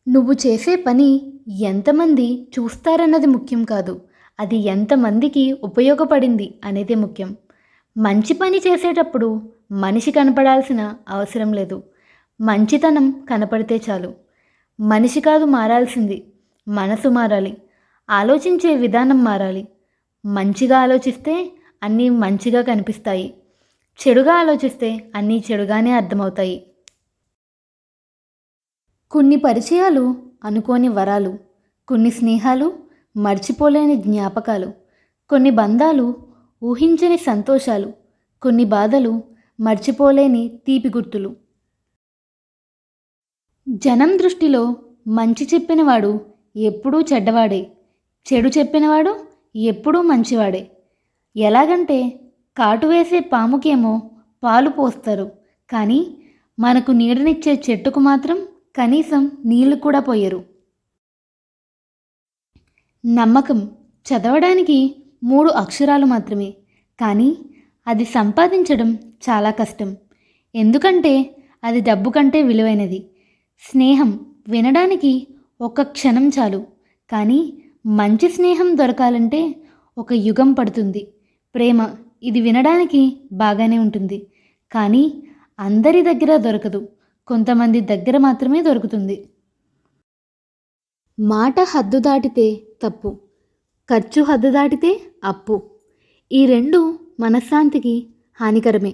నువ్వు చేసే పని ఎంతమంది చూస్తారన్నది ముఖ్యం కాదు. అది ఎంతమందికి ఉపయోగపడింది అనేదే ముఖ్యం. మంచి పని చేసేటప్పుడు మనిషి కనపడాల్సిన అవసరం లేదు. మంచితనం కనపడితే చాలు. మనిషి కాదు మారాల్సింది, మనసు మారాలి. ఆలోచించే విధానం మారాలి. మంచిగా ఆలోచిస్తే అన్నీ మంచిగా కనిపిస్తాయి. చెడుగా ఆలోచిస్తే అన్నీ చెడుగానే అర్థమవుతాయి. కొన్ని పరిచయాలు అనుకోని వరాలు, కొన్ని స్నేహాలు మర్చిపోలేని జ్ఞాపకాలు, కొన్ని బంధాలు ఊహించని సంతోషాలు, కొన్ని బాధలు మర్చిపోలేని తీపి గుర్తులు. జనం దృష్టిలో మంచి చెప్పినవాడు ఎప్పుడూ చెడ్డవాడే, చెడు చెప్పినవాడు ఎప్పుడూ మంచివాడే. ఎలాగంటే కాటు వేసే పాముకేమో పాలు పోస్తారు, కానీ మనకు నీడనిచ్చే చెట్టుకు మాత్రం కనీసం నీళ్లు కూడా పోయరు. నమ్మకం చదవడానికి 3 అక్షరాలు మాత్రమే, కానీ అది సంపాదించడం చాలా కష్టం. ఎందుకంటే అది డబ్బు కంటే విలువైనది. స్నేహం వినడానికి ఒక క్షణం చాలు, కానీ మంచి స్నేహం దొరకాలంటే ఒక యుగం పడుతుంది. ప్రేమ ఇది వినడానికి బాగానే ఉంటుంది, కానీ అందరి దగ్గర దొరకదు. కొంతమంది దగ్గర మాత్రమే దొరుకుతుంది. మాట హద్దు దాటితే తప్పు, ఖర్చు హద్దు దాటితే అప్పు. ఈ రెండు మనశ్శాంతికి హానికరమే.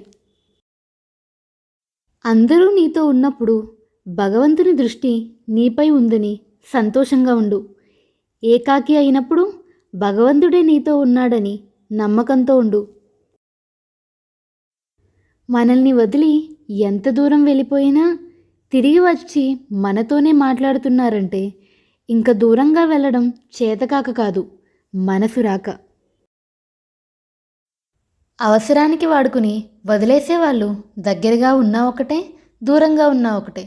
అందరూ నీతో ఉన్నప్పుడు భగవంతుని దృష్టి నీపై ఉందని సంతోషంగా ఉండు. ఏకాకి అయినప్పుడు భగవంతుడే నీతో ఉన్నాడని నమ్మకంతో ఉండు. మనల్ని వదిలి ఎంత దూరం వెళ్ళిపోయినా తిరిగి వచ్చి మనతోనే మాట్లాడుతున్నారంటే ఇంక దూరంగా వెళ్ళడం చేతకాక కాదు, మనసు రాక. అవసరానికి వాడుకుని వదిలేసేవాళ్ళు దగ్గరగా ఉన్నా ఒకటే, దూరంగా ఉన్నా ఒకటే.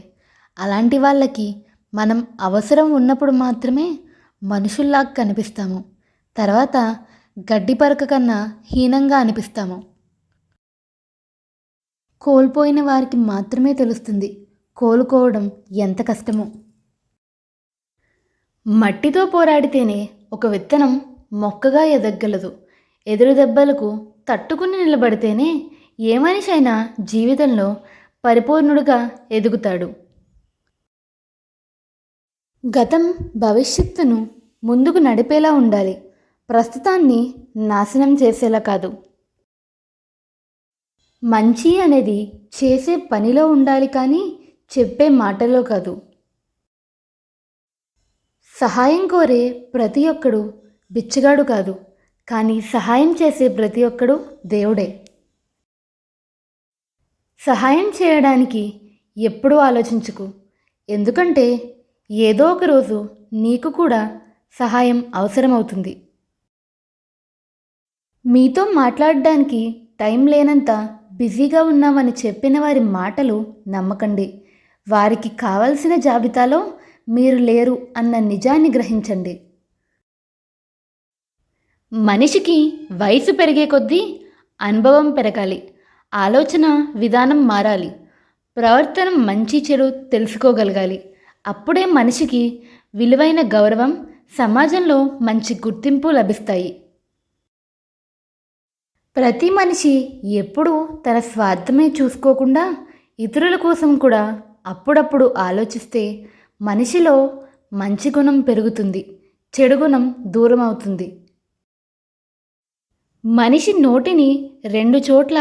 అలాంటి వాళ్ళకి మనం అవసరం ఉన్నప్పుడు మాత్రమే మనుషుల్లాగా కనిపిస్తాము. తర్వాత గడ్డి పరక కన్నా హీనంగా అనిపిస్తాము. కోల్పోయిన వారికి మాత్రమే తెలుస్తుంది కోలుకోవడం ఎంత కష్టమో. మట్టితో పోరాడితేనే ఒక విత్తనం మొక్కగా ఎదగలదు. ఎదురు దెబ్బలకు తట్టుకుని నిలబడితేనే ఏ మనిషి అయినా జీవితంలో పరిపూర్ణుడుగా ఎదుగుతాడు. గతం భవిష్యత్తును ముందుకు నడిపేలా ఉండాలి, ప్రస్తుతాన్ని నాశనం చేసేలా కాదు. మంచి అనేది చేసే పనిలో ఉండాలి, కానీ చెప్పే మాటలో కాదు. సహాయం కోరే ప్రతి ఒక్కడు బిచ్చగాడు కాదు, కానీ సహాయం చేసే ప్రతి ఒక్కడు దేవుడే. సహాయం చేయడానికి ఎప్పుడూ ఆలోచించుకు, ఎందుకంటే ఏదో ఒక రోజు నీకు కూడా సహాయం అవసరమవుతుంది. మీతో మాట్లాడడానికి టైం లేనంత బిజీగా ఉన్నామని చెప్పిన వారి మాటలు నమ్మకండి. వారికి కావలసిన జాబితాలో మీరు లేరు అన్న నిజాన్ని గ్రహించండి. మనిషికి వయసు పెరిగే కొద్దీ అనుభవం పెరగాలి, ఆలోచన విధానం మారాలి, ప్రవర్తన మంచి చెడు తెలుసుకోగలగాలి. అప్పుడే మనిషికి విలువైన గౌరవం, సమాజంలో మంచి గుర్తింపు లభిస్తాయి. ప్రతి మనిషి ఎప్పుడూ తన స్వార్థమే చూసుకోకుండా ఇతరుల కోసం కూడా అప్పుడప్పుడు ఆలోచిస్తే మనిషిలో మంచి గుణం పెరుగుతుంది, చెడు గుణం దూరం అవుతుంది. మనిషి నోటిని 2 చోట్ల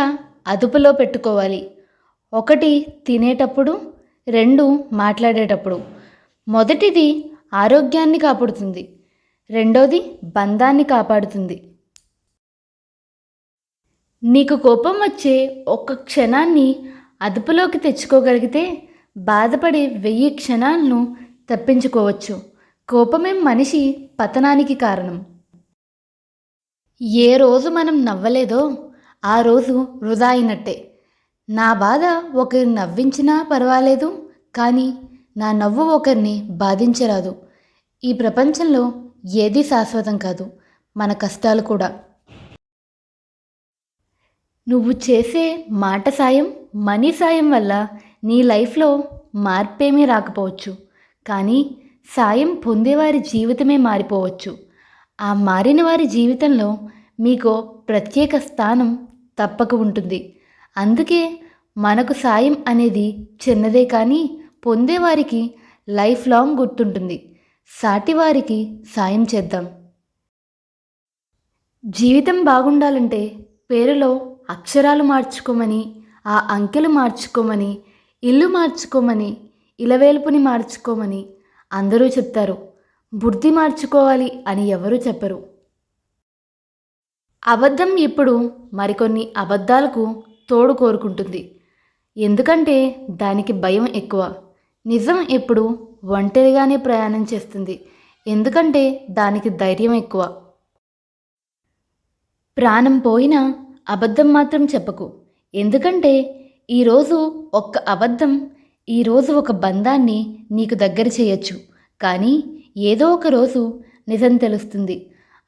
అదుపులో పెట్టుకోవాలి. 1 తినేటప్పుడు, 2 మాట్లాడేటప్పుడు. మొదటిది ఆరోగ్యాన్ని కాపాడుతుంది, రెండోది బంధాన్ని కాపాడుతుంది. నీకు కోపం వచ్చే ఒక్క క్షణాన్ని అదుపులోకి తెచ్చుకోగలిగితే బాధపడే 1000 క్షణాలను తప్పించుకోవచ్చు. కోపమే మనిషి పతనానికి కారణం. ఏ రోజు మనం నవ్వలేదో ఆ రోజు వృధా అయినట్టే. నా బాధ ఒకరిని నవ్వించినా పర్వాలేదు, కానీ నా నవ్వు ఒకరిని బాధించరాదు. ఈ ప్రపంచంలో ఏదీ శాశ్వతం కాదు, మన కష్టాలు కూడా. నువ్వు చేసే మాట సాయం, మనీ సాయం వల్ల నీ లైఫ్లో మార్పేమీ రాకపోవచ్చు, కానీ సాయం పొందేవారి జీవితమే మారిపోవచ్చు. ఆ మారిన వారి జీవితంలో మీకో ప్రత్యేక స్థానం తప్పక ఉంటుంది. అందుకే మనకు సాయం అనేది చిన్నదే కానీ పొందేవారికి లైఫ్ లాంగ్ గుర్తుంటుంది. సాటివారికి సాయం చేద్దాం. జీవితం బాగుండాలంటే పేరులో అక్షరాలు మార్చుకోమని, ఆ అంకెలు మార్చుకోమని, ఇల్లు మార్చుకోమని, ఇలవేల్పుని మార్చుకోమని అందరూ చెప్తారు. బుద్ధి మార్చుకోవాలి అని ఎవరూ చెప్పరు. అబద్ధం ఇప్పుడు మరికొన్ని అబద్ధాలకు తోడు కోరుకుంటుంది. ఎందుకంటే దానికి భయం ఎక్కువ. నిజం ఎప్పుడు ఒంటరిగానే ప్రయాణం చేస్తుంది. ఎందుకంటే దానికి ధైర్యం ఎక్కువ. ప్రాణం పోయినా అబద్ధం మాత్రం చెప్పకు. ఎందుకంటే ఈరోజు ఒక్క అబద్ధం ఈరోజు ఒక బంధాన్ని నీకు దగ్గర చేయొచ్చు. కానీ ఏదో ఒక రోజు నిజం తెలుస్తుంది.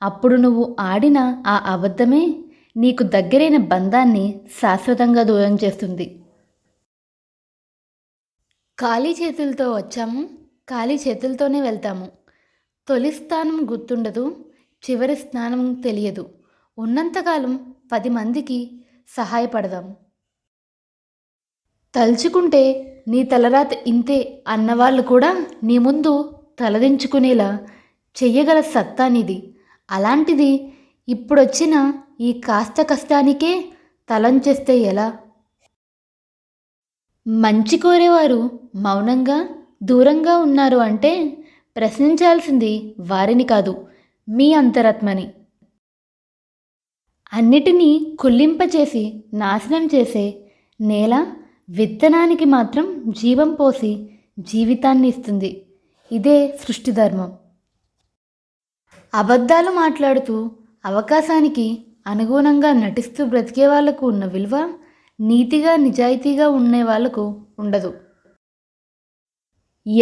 అప్పుడు నువ్వు ఆడిన ఆ అబద్ధమే నీకు దగ్గరైన బంధాన్ని శాశ్వతంగా దూరం చేస్తుంది. ఖాళీ చేతులతో వచ్చాము, ఖాళీ చేతులతోనే వెళ్తాము. తొలి స్థానం గుర్తుండదు, చివరి స్థానం తెలియదు. ఉన్నంతకాలం 10 మందికి సహాయపడదాం. తలుచుకుంటే నీ తలరాత ఇంతే అన్నవాళ్ళు కూడా నీ ముందు తలదించుకునేలా చెయ్యగల సత్తా నీది. అలాంటిది ఇప్పుడొచ్చిన ఈ కాస్త కష్టానికే తలంచేస్తే ఎలా? మంచి కోరేవారు మౌనంగా దూరంగా ఉన్నారు అంటే ప్రశ్నించాల్సింది వారిని కాదు, మీ అంతరాత్మని. అన్నిటినీ కుళ్ళింపచేసి నాశనం చేసే నేల విత్తనానికి మాత్రం జీవం పోసి జీవితాన్ని ఇస్తుంది. ఇదే సృష్టి ధర్మం. అబద్ధాలు మాట్లాడుతూ అవకాశానికి అనుగుణంగా నటిస్తూ బ్రతికే వాళ్లకు ఉన్న విలువ నీతిగా నిజాయితీగా ఉండే వాళ్లకు ఉండదు.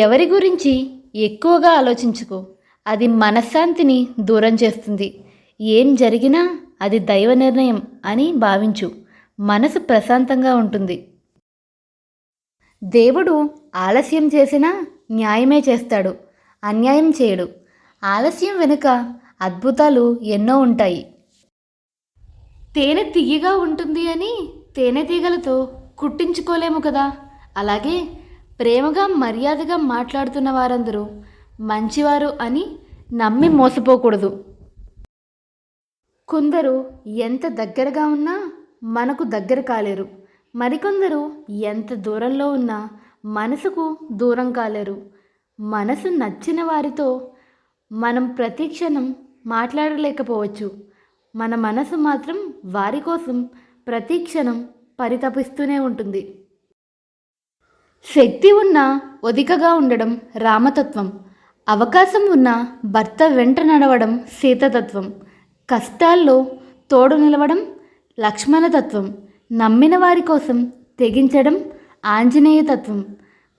ఎవరి గురించి ఎక్కువగా ఆలోచించుకో, అది మనశ్శాంతిని దూరం చేస్తుంది. ఏం జరిగినా అది దైవ నిర్ణయం అని భావించు, మనసు ప్రశాంతంగా ఉంటుంది. దేవుడు ఆలస్యం చేసినా న్యాయమే చేస్తాడు, అన్యాయం చేయడు. ఆలస్యం వెనుక అద్భుతాలు ఎన్నో ఉంటాయి. తేనె తియ్యగా ఉంటుంది అని తేనెటీగలతో కుట్టించుకోలేము కదా. అలాగే ప్రేమగా మర్యాదగా మాట్లాడుతున్న వారందరూ మంచివారు అని నమ్మి మోసపోకూడదు. కొందరు ఎంత దగ్గరగా ఉన్నా మనకు దగ్గర కాలేరు. మరికొందరు ఎంత దూరంలో ఉన్నా మనసుకు దూరం కాలేరు. మనసు నచ్చిన వారితో మనం ప్రతి క్షణం మాట్లాడలేకపోవచ్చు. మన మనసు మాత్రం వారి కోసం ప్రతి క్షణం పరితపిస్తూనే ఉంటుంది. శక్తి ఉన్న ఒదికగా ఉండడం రామతత్వం. అవకాశం ఉన్న భర్త వెంట నడవడం సీతతత్వం. కష్టాల్లో తోడు నిలవడం లక్ష్మణతత్వం. నమ్మిన వారి కోసం తెగించడం ఆంజనేయతత్వం.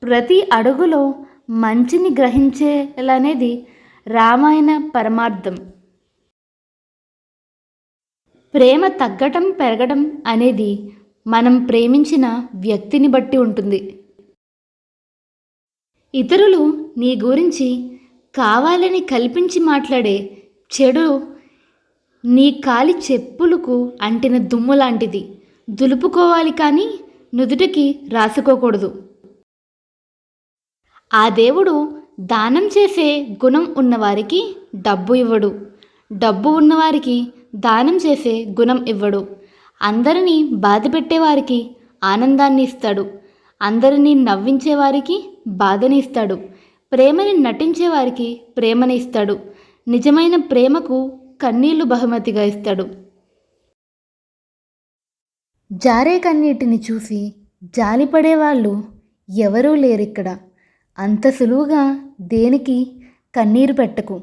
ప్రతి అడుగులో మంచిని గ్రహించేలనేది రామాయణ పరమార్థం. ప్రేమ తగ్గటం పెరగడం అనేది మనం ప్రేమించిన వ్యక్తిని బట్టి ఉంటుంది. ఇతరులు నీ గురించి కావాలని కల్పించి మాట్లాడే చెడు నీ కాలి చెప్పులకు అంటిన దుమ్ము లాంటిది. దులుపుకోవాలి కానీ నుదుటికి రాసుకోకూడదు. ఆ దేవుడు దానం చేసే గుణం ఉన్నవారికి డబ్బు ఇవ్వడు, డబ్బు ఉన్నవారికి దానం చేసే గుణం ఇవ్వడు. అందరినీ బాధ పెట్టేవారికి ఆనందాన్ని ఇస్తాడు, అందరినీ నవ్వించేవారికి బాధని ఇస్తాడు, ప్రేమని నటించేవారికి ప్రేమని ఇస్తాడు, నిజమైన ప్రేమకు కన్నీళ్లు బహుమతిగా ఇస్తాడు. జారే కన్నీటిని చూసి జాలిపడేవాళ్ళు ఎవరూ లేరిక్కడ. అంత సులువుగా దేనికి కన్నీరు పెట్టకు.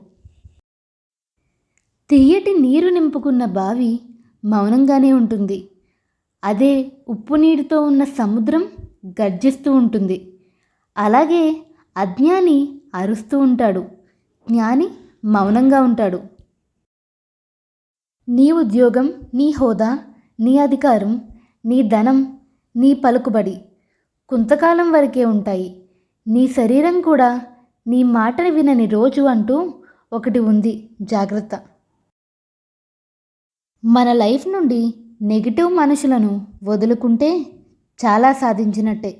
తియ్యటి నీరు నింపుకున్న బావి మౌనంగానే ఉంటుంది. అదే ఉప్పు నీటితో ఉన్న సముద్రం గర్జిస్తూ ఉంటుంది. అలాగే అజ్ఞాని అరుస్తూ ఉంటాడు, జ్ఞాని మౌనంగా ఉంటాడు. నీ ఉద్యోగం, నీ హోదా, నీ అధికారం, నీ ధనం, నీ పలుకుబడి కొంతకాలం వరకే ఉంటాయి. నీ శరీరం కూడా నీ మాటలు వినని రోజు అంటూ ఒకటి ఉంది. జాగ్రత్త. మన లైఫ్ నుండి నెగిటివ్ మనుషులను వదులుకుంటే చాలా సాధించినట్టే.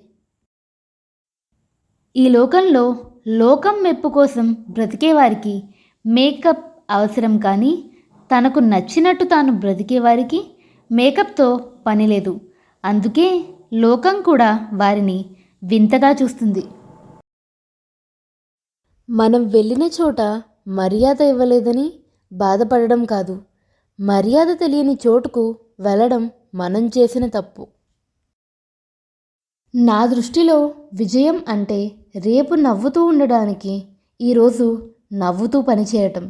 ఈ లోకంలో లోకం మెప్పు కోసం బ్రతికేవారికి మేకప్ అవసరం, కానీ తనకు నచ్చినట్టు తాను బ్రతికేవారికి మేకప్తో పని లేదు. అందుకే లోకం కూడా వారిని వింతగా చూస్తుంది. మనం వెళ్ళిన చోట మర్యాద ఇవ్వలేదని బాధపడడం కాదు, మర్యాద తెలియని చోటుకు వెళ్ళడం మనం చేసిన తప్పు. నా దృష్టిలో విజయం అంటే రేపు నవ్వుతూ ఉండడానికి ఈరోజు నవ్వుతూ పనిచేయటం.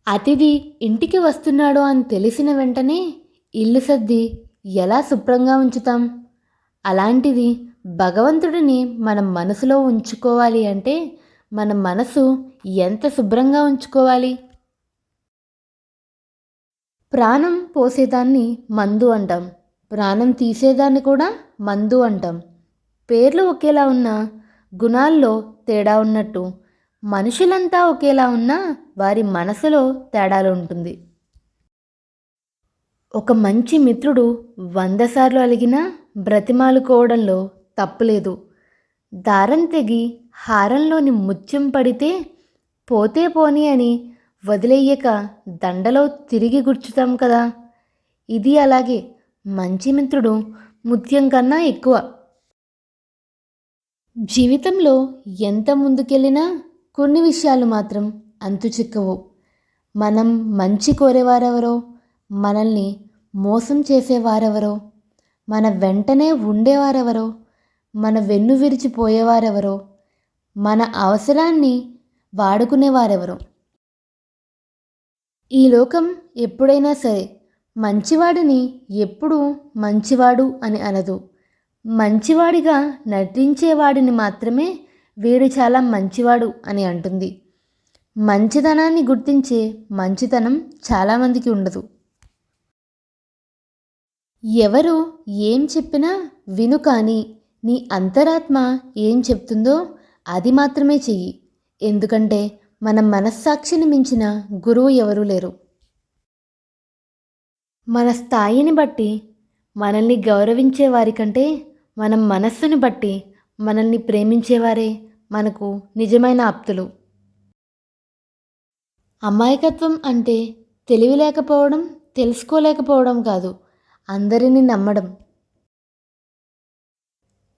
అతిథి ఇంటికి వస్తున్నాడో అని తెలిసిన వెంటనే ఇల్లు సర్ది ఎలా శుభ్రంగా ఉంచుతాం? అలాంటిది భగవంతుడిని మనం మనసులో ఉంచుకోవాలి అంటే మన మనసు ఎంత శుభ్రంగా ఉంచుకోవాలి? ప్రాణం పోసేదాన్ని మందు అంటాం, ప్రాణం తీసేదాన్ని కూడా మందు అంటాం. పేర్లు ఒకేలా ఉన్నా గుణాల్లో తేడా ఉన్నట్టు మనుషులంతా ఒకేలా ఉన్నా వారి మనసులో తేడాలు ఉంటుంది. ఒక మంచి మిత్రుడు 100 సార్లు అలిగినా బ్రతిమాలుకోవడంలో తప్పులేదు. దారం తెగి హారంలోని ముత్యం పడితే పోతే పోని అని వదిలేయక దండలో తిరిగి గుర్చుతాం కదా. ఇది అలాగే, మంచి మిత్రుడు ముత్యం కన్నా ఎక్కువ. జీవితంలో ఎంత ముందుకెళ్ళినా కొన్ని విషయాలు మాత్రం అంతు చిక్కవు. మనం మంచి కోరేవారెవరో, మనల్ని మోసం చేసేవారెవరో, మన వెంటనే ఉండేవారెవరో, మన వెన్ను విరిచిపోయేవారెవరో, మన అవసరాన్ని వాడుకునేవారెవరో. ఈ లోకం ఎప్పుడైనా సరే మంచివాడిని ఎప్పుడూ మంచివాడు అని అనదు. మంచివాడిగా నటించేవాడిని మాత్రమే వీడు చాలా మంచివాడు అని అంటుంది. మంచితనాన్ని గుర్తించే మంచితనం చాలామందికి ఉండదు. ఎవరు ఏం చెప్పినా విను, కానీ నీ అంతరాత్మ ఏం చెప్తుందో అది మాత్రమే చెయ్యి. ఎందుకంటే మన మనస్సాక్షిని మించిన గురువు ఎవరూ లేరు. మన స్థాయిని బట్టి మనల్ని గౌరవించే వారికంటే మన మనస్సుని బట్టి మనల్ని ప్రేమించేవారే మనకు నిజమైన ఆప్తులు. అమాయకత్వం అంటే తెలివి లేకపోవడం, తెలుసుకోలేకపోవడం కాదు, అందరినీ నమ్మడం.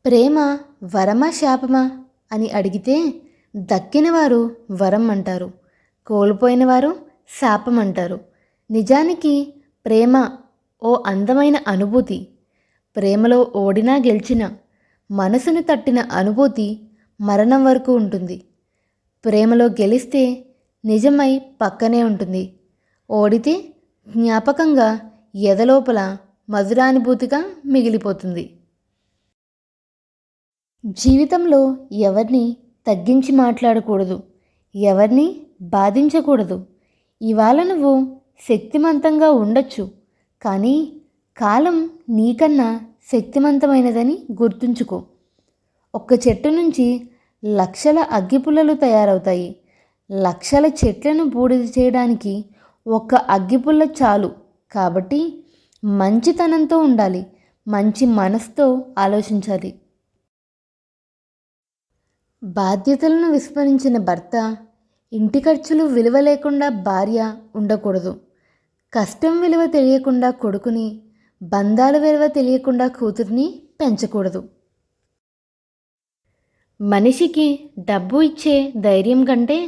ప్రేమ వరమా శాపమా అని అడిగితే దక్కినవారు వరం అంటారు, కోల్పోయిన వారు శాపం అంటారు. నిజానికి ప్రేమ ఓ అందమైన అనుభూతి. ప్రేమలో ఓడినా గెలిచినా మనసును తట్టిన అనుభూతి మరణం వరకు ఉంటుంది. ప్రేమలో గెలిస్తే నిజమై పక్కనే ఉంటుంది, ఓడితే జ్ఞాపకంగా ఎదలోపల మధురానుభూతిగా మిగిలిపోతుంది. జీవితంలో ఎవరిని తగ్గించి మాట్లాడకూడదు, ఎవరిని బాధించకూడదు. ఇవాళ నువ్వు శక్తిమంతంగా ఉండొచ్చు, కానీ కాలం నీకన్నా శక్తివంతమైనదని గుర్తుంచుకో. ఒక్క చెట్టు నుంచి లక్షల అగ్గిపుల్లలు తయారవుతాయి. లక్షల చెట్లను బూడిద చేయడానికి ఒక్క అగ్గిపుల్ల చాలు. కాబట్టి మంచితనంతో ఉండాలి, మంచి మనసుతో ఆలోచించాలి. బాధ్యతలను విస్మరించిన భర్త, ఇంటి ఖర్చులు విలువ లేకుండా భార్య ఉండకూడదు. కష్టం విలువ తెలియకుండా కొడుకుని, బంధాల విలువ తెలియకుండా కూతుర్ని పెంచకూడదు. మనిషికి డబ్బు ఇచ్చే ధైర్యం కంటే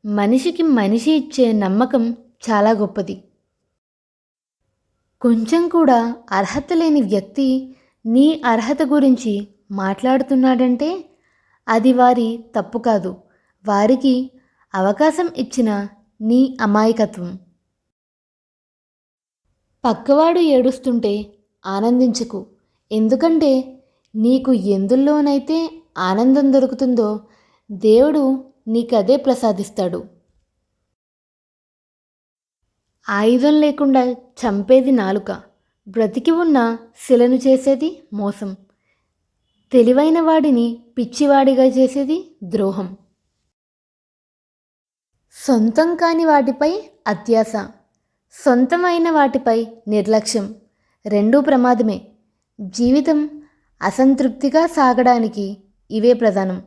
మనిషికి మనిషి ఇచ్చే నమ్మకం చాలా గొప్పది. కొంచెం కూడా అర్హత లేని వ్యక్తి నీ అర్హత గురించి మాట్లాడుతున్నాడంటే అది వారి తప్పు కాదు, వారికి అవకాశం ఇచ్చిన నీ అమాయకత్వం. పక్కవాడు ఏడుస్తుంటే ఆనందించకు, ఎందుకంటే నీకు ఎందులోనైతే ఆనందం దొరుకుతుందో దేవుడు నీకదే ప్రసాదిస్తాడు. ఆయుధం లేకుండా చంపేది నాలుక, బ్రతికి ఉన్న శిలను చేసేది మోసం. తెలివైన వాడిని పిచ్చివాడిగా చేసేది ద్రోహం. సొంతం కాని వాటిపై అత్యాశ, సొంతమైన వాటిపై నిర్లక్ష్యం రెండూ ప్రమాదమే. జీవితం అసంతృప్తిగా సాగడానికి ఇవే ప్రధానం.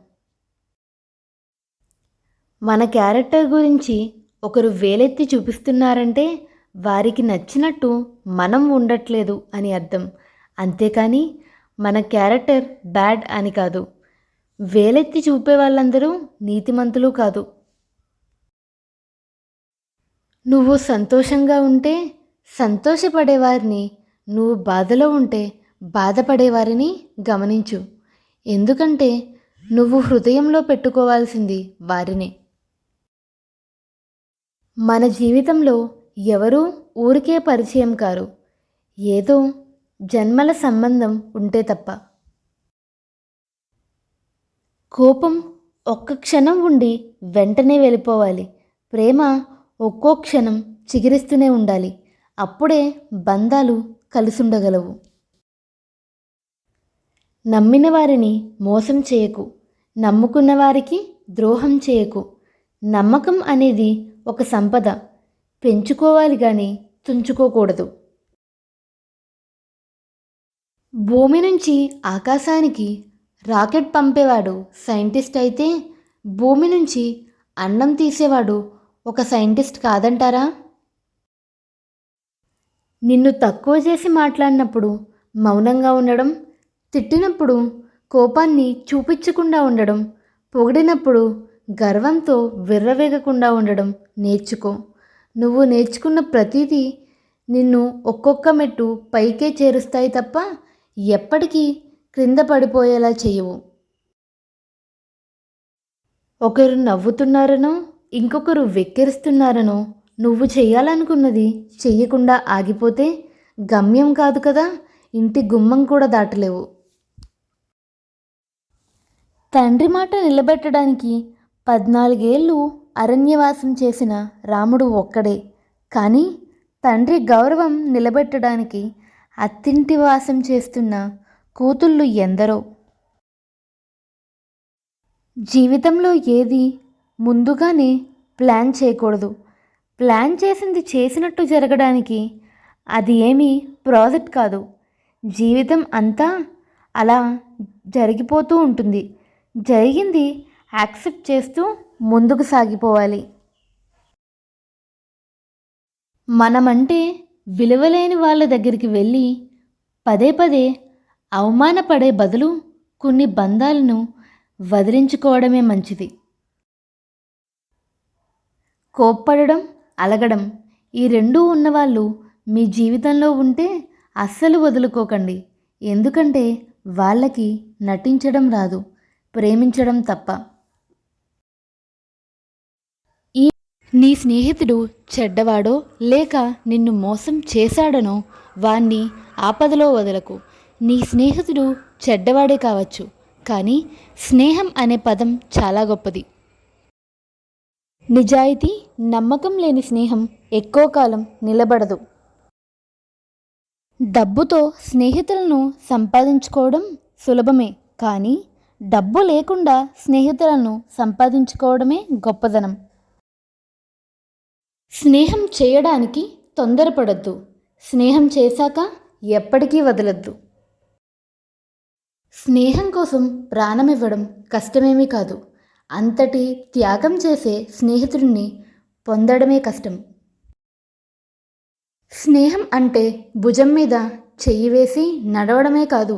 మన క్యారెక్టర్ గురించి ఒకరు వేలెత్తి చూపిస్తున్నారంటే వారికి నచ్చినట్టు మనం ఉండట్లేదు అని అర్థం. అంతేకాని మన క్యారెక్టర్ బ్యాడ్ అని కాదు. వేలెత్తి చూపే వాళ్ళందరూ నీతిమంతులు కాదు. నువ్వు సంతోషంగా ఉంటే సంతోషపడేవారిని, నువ్వు బాధలో ఉంటే బాధపడేవారిని గమనించు. ఎందుకంటే నువ్వు హృదయంలో పెట్టుకోవాల్సింది వారినే. మన జీవితంలో ఎవరూ ఊరికే పరిచయం కారు, ఏదో జన్మల సంబంధం ఉంటే తప్ప. కోపం ఒక్క క్షణం ఉండి వెంటనే వెళ్ళిపోవాలి. ప్రేమ ఒక్కో క్షణం చిగురిస్తూనే ఉండాలి. అప్పుడే బంధాలు కలిసుండగలవు. నమ్మిన వారిని మోసం చేయకు, నమ్ముకున్న వారికి ద్రోహం చేయకు. నమ్మకం అనేది ఒక సంపద, పెంచుకోవాలి కానీ తుంచుకోకూడదు. భూమి నుంచి ఆకాశానికి రాకెట్ పంపేవాడు సైంటిస్ట్ అయితే, భూమి నుంచి అన్నం తీసేవాడు ఒక సైంటిస్ట్ కాదంటారా? నిన్ను తక్కువ చేసి మాట్లాడినప్పుడు మౌనంగా ఉండడం, తిట్టినప్పుడు కోపాన్ని చూపించకుండా ఉండడం, పొగిడినప్పుడు గర్వంతో విర్రవేగకుండా ఉండడం నేర్చుకో. నువ్వు నేర్చుకున్న ప్రతిదీ నిన్ను ఒక్కొక్క మెట్టు పైకే చేరుస్తాయి తప్ప ఎప్పటికీ క్రింద పడిపోయేలా చేయవు. ఒకరు నవ్వుతున్నారనో ఇంకొకరు వెక్కిరిస్తున్నారనో నువ్వు చేయాలనుకున్నది చెయ్యకుండా ఆగిపోతే గమ్యం కాదు కదా, ఇంటి గుమ్మం కూడా దాటలేవు. తండ్రి మాట నిలబెట్టడానికి 14 ఏళ్ళు అరణ్యవాసం చేసిన రాముడు ఒక్కడే. కానీ తండ్రి గౌరవం నిలబెట్టడానికి అత్తింటి వాసం చేస్తున్న కూతుళ్ళు ఎందరో. జీవితంలో ఏది ముందుగానే ప్లాన్ చేయకూడదు. ప్లాన్ చేసింది చేసినట్టు జరగడానికి అది ఏమీ ప్రాజెక్ట్ కాదు. జీవితం అంతా అలా జరిగిపోతూ ఉంటుంది. జరిగింది యాక్సెప్ట్ చేస్తూ ముందుకు సాగిపోవాలి. మనమంటే విలువలేని వాళ్ళ దగ్గరికి వెళ్ళి పదే పదే అవమానపడే బదులు కొన్ని బంధాలను వదిలించుకోవడమే మంచిది. కోప్పడడం, అలగడం ఈ రెండూ ఉన్నవాళ్ళు మీ జీవితంలో ఉంటే అస్సలు వదులుకోకండి. ఎందుకంటే వాళ్ళకి నటించడం రాదు, ప్రేమించడం తప్ప. నీ స్నేహితుడు చెడ్డవాడో లేక నిన్ను మోసం చేశాడనో వాణ్ణి ఆపదలో వదలకు. నీ స్నేహితుడు చెడ్డవాడే కావచ్చు, కానీ స్నేహం అనే పదం చాలా గొప్పది. నిజాయితీ, నమ్మకం లేని స్నేహం ఎక్కువ కాలం నిలబడదు. డబ్బుతో స్నేహితులను సంపాదించుకోవడం సులభమే, కానీ డబ్బు లేకుండా స్నేహితులను సంపాదించుకోవడమే గొప్పదనం. స్నేహం చేయడానికి తొందరపడద్దు, స్నేహం చేశాక ఎప్పటికీ వదలద్దు. స్నేహం కోసం ప్రాణం ఇవ్వడం కష్టమేమీ కాదు, అంతటి త్యాగం చేసే స్నేహితుడిని పొందడమే కష్టం. స్నేహం అంటే భుజం మీద చెయ్యి వేసి నడవడమే కాదు,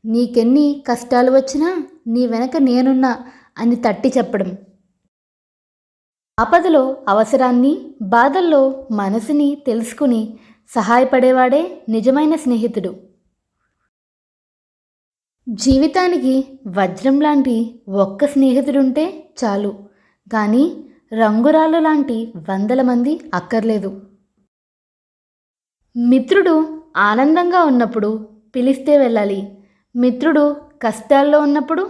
నీకెన్ని కష్టాలు వచ్చినా నీ వెనక నేనున్నా అని తట్టి చెప్పడం. ఆపదలో అవసరాన్ని, బాధల్లో మనసుని తెలుసుకుని సహాయపడేవాడే నిజమైన స్నేహితుడు. జీవితానికి వజ్రం లాంటి ఒక్క స్నేహితుడుంటే చాలు, కానీ రంగురాళ్ళు లాంటి 100 మంది అక్కర్లేదు. మిత్రుడు ఆనందంగా ఉన్నప్పుడు పిలిస్తే వెళ్ళాలి, మిత్రుడు కష్టాల్లో ఉన్నప్పుడు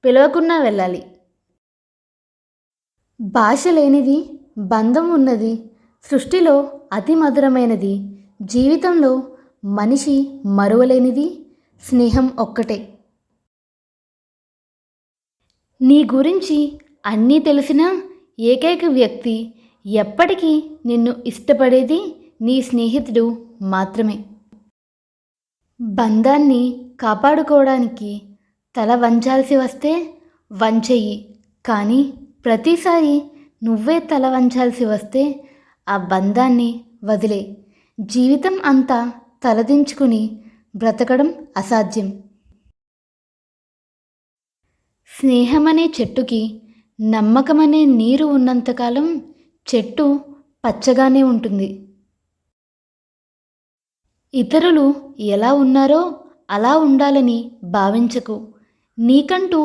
పిలవకున్నా వెళ్ళాలి. భాష లేనిది బంధం ఉన్నది, సృష్టిలో అతి మధురమైనది, జీవితంలో మనిషి మరువలేనిది స్నేహం ఒక్కటే. నీ గురించి అన్నీ తెలిసిన ఏకైక వ్యక్తి ఎప్పటికీ నిన్ను ఇష్టపడేది నీ స్నేహితుడు మాత్రమే. బంధాన్ని కాపాడుకోవడానికి తల వంచాల్సి వస్తే వంచెయ్యి, కానీ ప్రతిసారి నువ్వే తల వంచాల్సి వస్తే ఆ బంధాన్ని వదిలే. జీవితం అంతా తలదించుకుని బ్రతకడం అసాధ్యం. స్నేహమనే చెట్టుకి నమ్మకమనే నీరు ఉన్నంతకాలం చెట్టు పచ్చగానే ఉంటుంది. ఇతరులు ఎలా ఉన్నారో అలా ఉండాలని భావించకు. నీకంటూ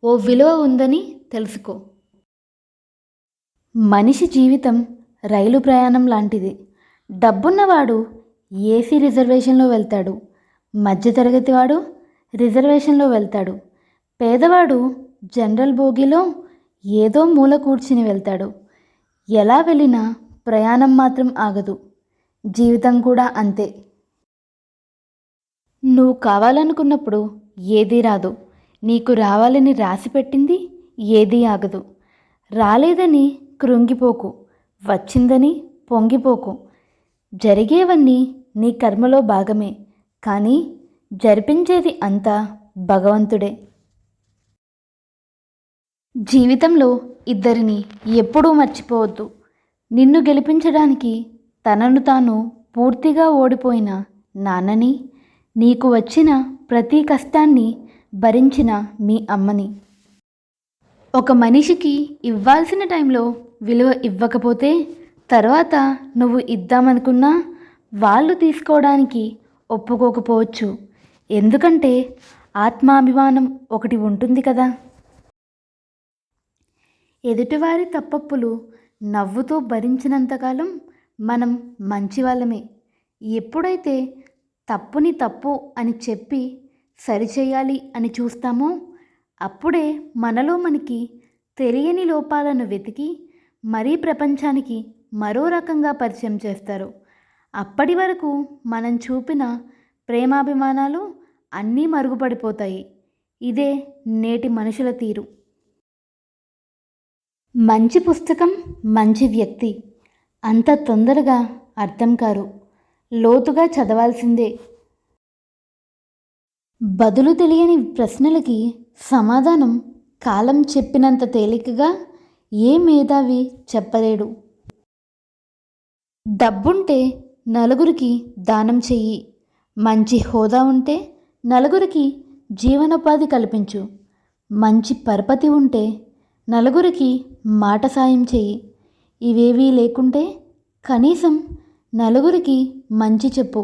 ఓ విలువ ఉందని తెలుసుకో. మనిషి జీవితం రైలు ప్రయాణం లాంటిది. డబ్బున్నవాడు ఏసీ రిజర్వేషన్లో వెళ్తాడు, మధ్యతరగతి వాడు రిజర్వేషన్లో వెళ్తాడు, పేదవాడు జనరల్ బోగీలో ఏదో మూల కూర్చుని వెళ్తాడు. ఎలా వెళ్ళినా ప్రయాణం మాత్రం ఆగదు. జీవితం కూడా అంతే. నువ్వు కావాలనుకున్నప్పుడు ఏదీ రాదు. నీకు రావాలని రాసిపెట్టింది ఏదీ ఆగదు. రాలేదని కృంగిపోకు, వచ్చిందని పొంగిపోకు. జరిగేవన్నీ నీ కర్మలో భాగమే, కానీ జరిపించేది అంతా భగవంతుడే. జీవితంలో ఇద్దరిని ఎప్పుడూ మర్చిపోవద్దు. నిన్ను గెలిపించడానికి తనను తాను పూర్తిగా ఓడిపోయిన నాన్నని, నీకు వచ్చిన ప్రతి కష్టాన్ని భరించిన మీ అమ్మని. ఒక మనిషికి ఇవ్వాల్సిన టైంలో విలువ ఇవ్వకపోతే తర్వాత నువ్వు ఇద్దామనుకున్నా వాళ్ళు తీసుకోవడానికి ఒప్పుకోకపోవచ్చు. ఎందుకంటే ఆత్మాభిమానం ఒకటి ఉంటుంది కదా. ఎదుటివారి తప్పప్పులు నవ్వుతూ భరించినంతకాలం మనం మంచివాళ్ళమే. ఎప్పుడైతే తప్పుని తప్పు అని చెప్పి సరిచేయాలి అని చూస్తామో అప్పుడే మనలో మనకి తెలియని లోపాలను వెతికి మరీ ప్రపంచానికి మరో రకంగా పరిచయం చేస్తారు. అప్పటి వరకు మనం చూపిన ప్రేమాభిమానాలు అన్నీ మరుగుపడిపోతాయి. ఇదే నేటి మనుషుల తీరు. మంచి పుస్తకం, మంచి వ్యక్తి అంత తొందరగా అర్థం కారు, లోతుగా చదవాల్సిందే. బదులు తెలియని ప్రశ్నలకి సమాధానం కాలం చెప్పినంత తేలికగా ఏ మేధావి చెప్పలేడు. డబ్బుంటే నలుగురికి దానం చెయ్యి, మంచి హోదా ఉంటే నలుగురికి జీవనోపాధి కల్పించు, మంచి పరపతి ఉంటే నలుగురికి మాట సాయం చెయ్యి. ఇవేవీ లేకుంటే కనీసం నలుగురికి మంచి చెప్పు,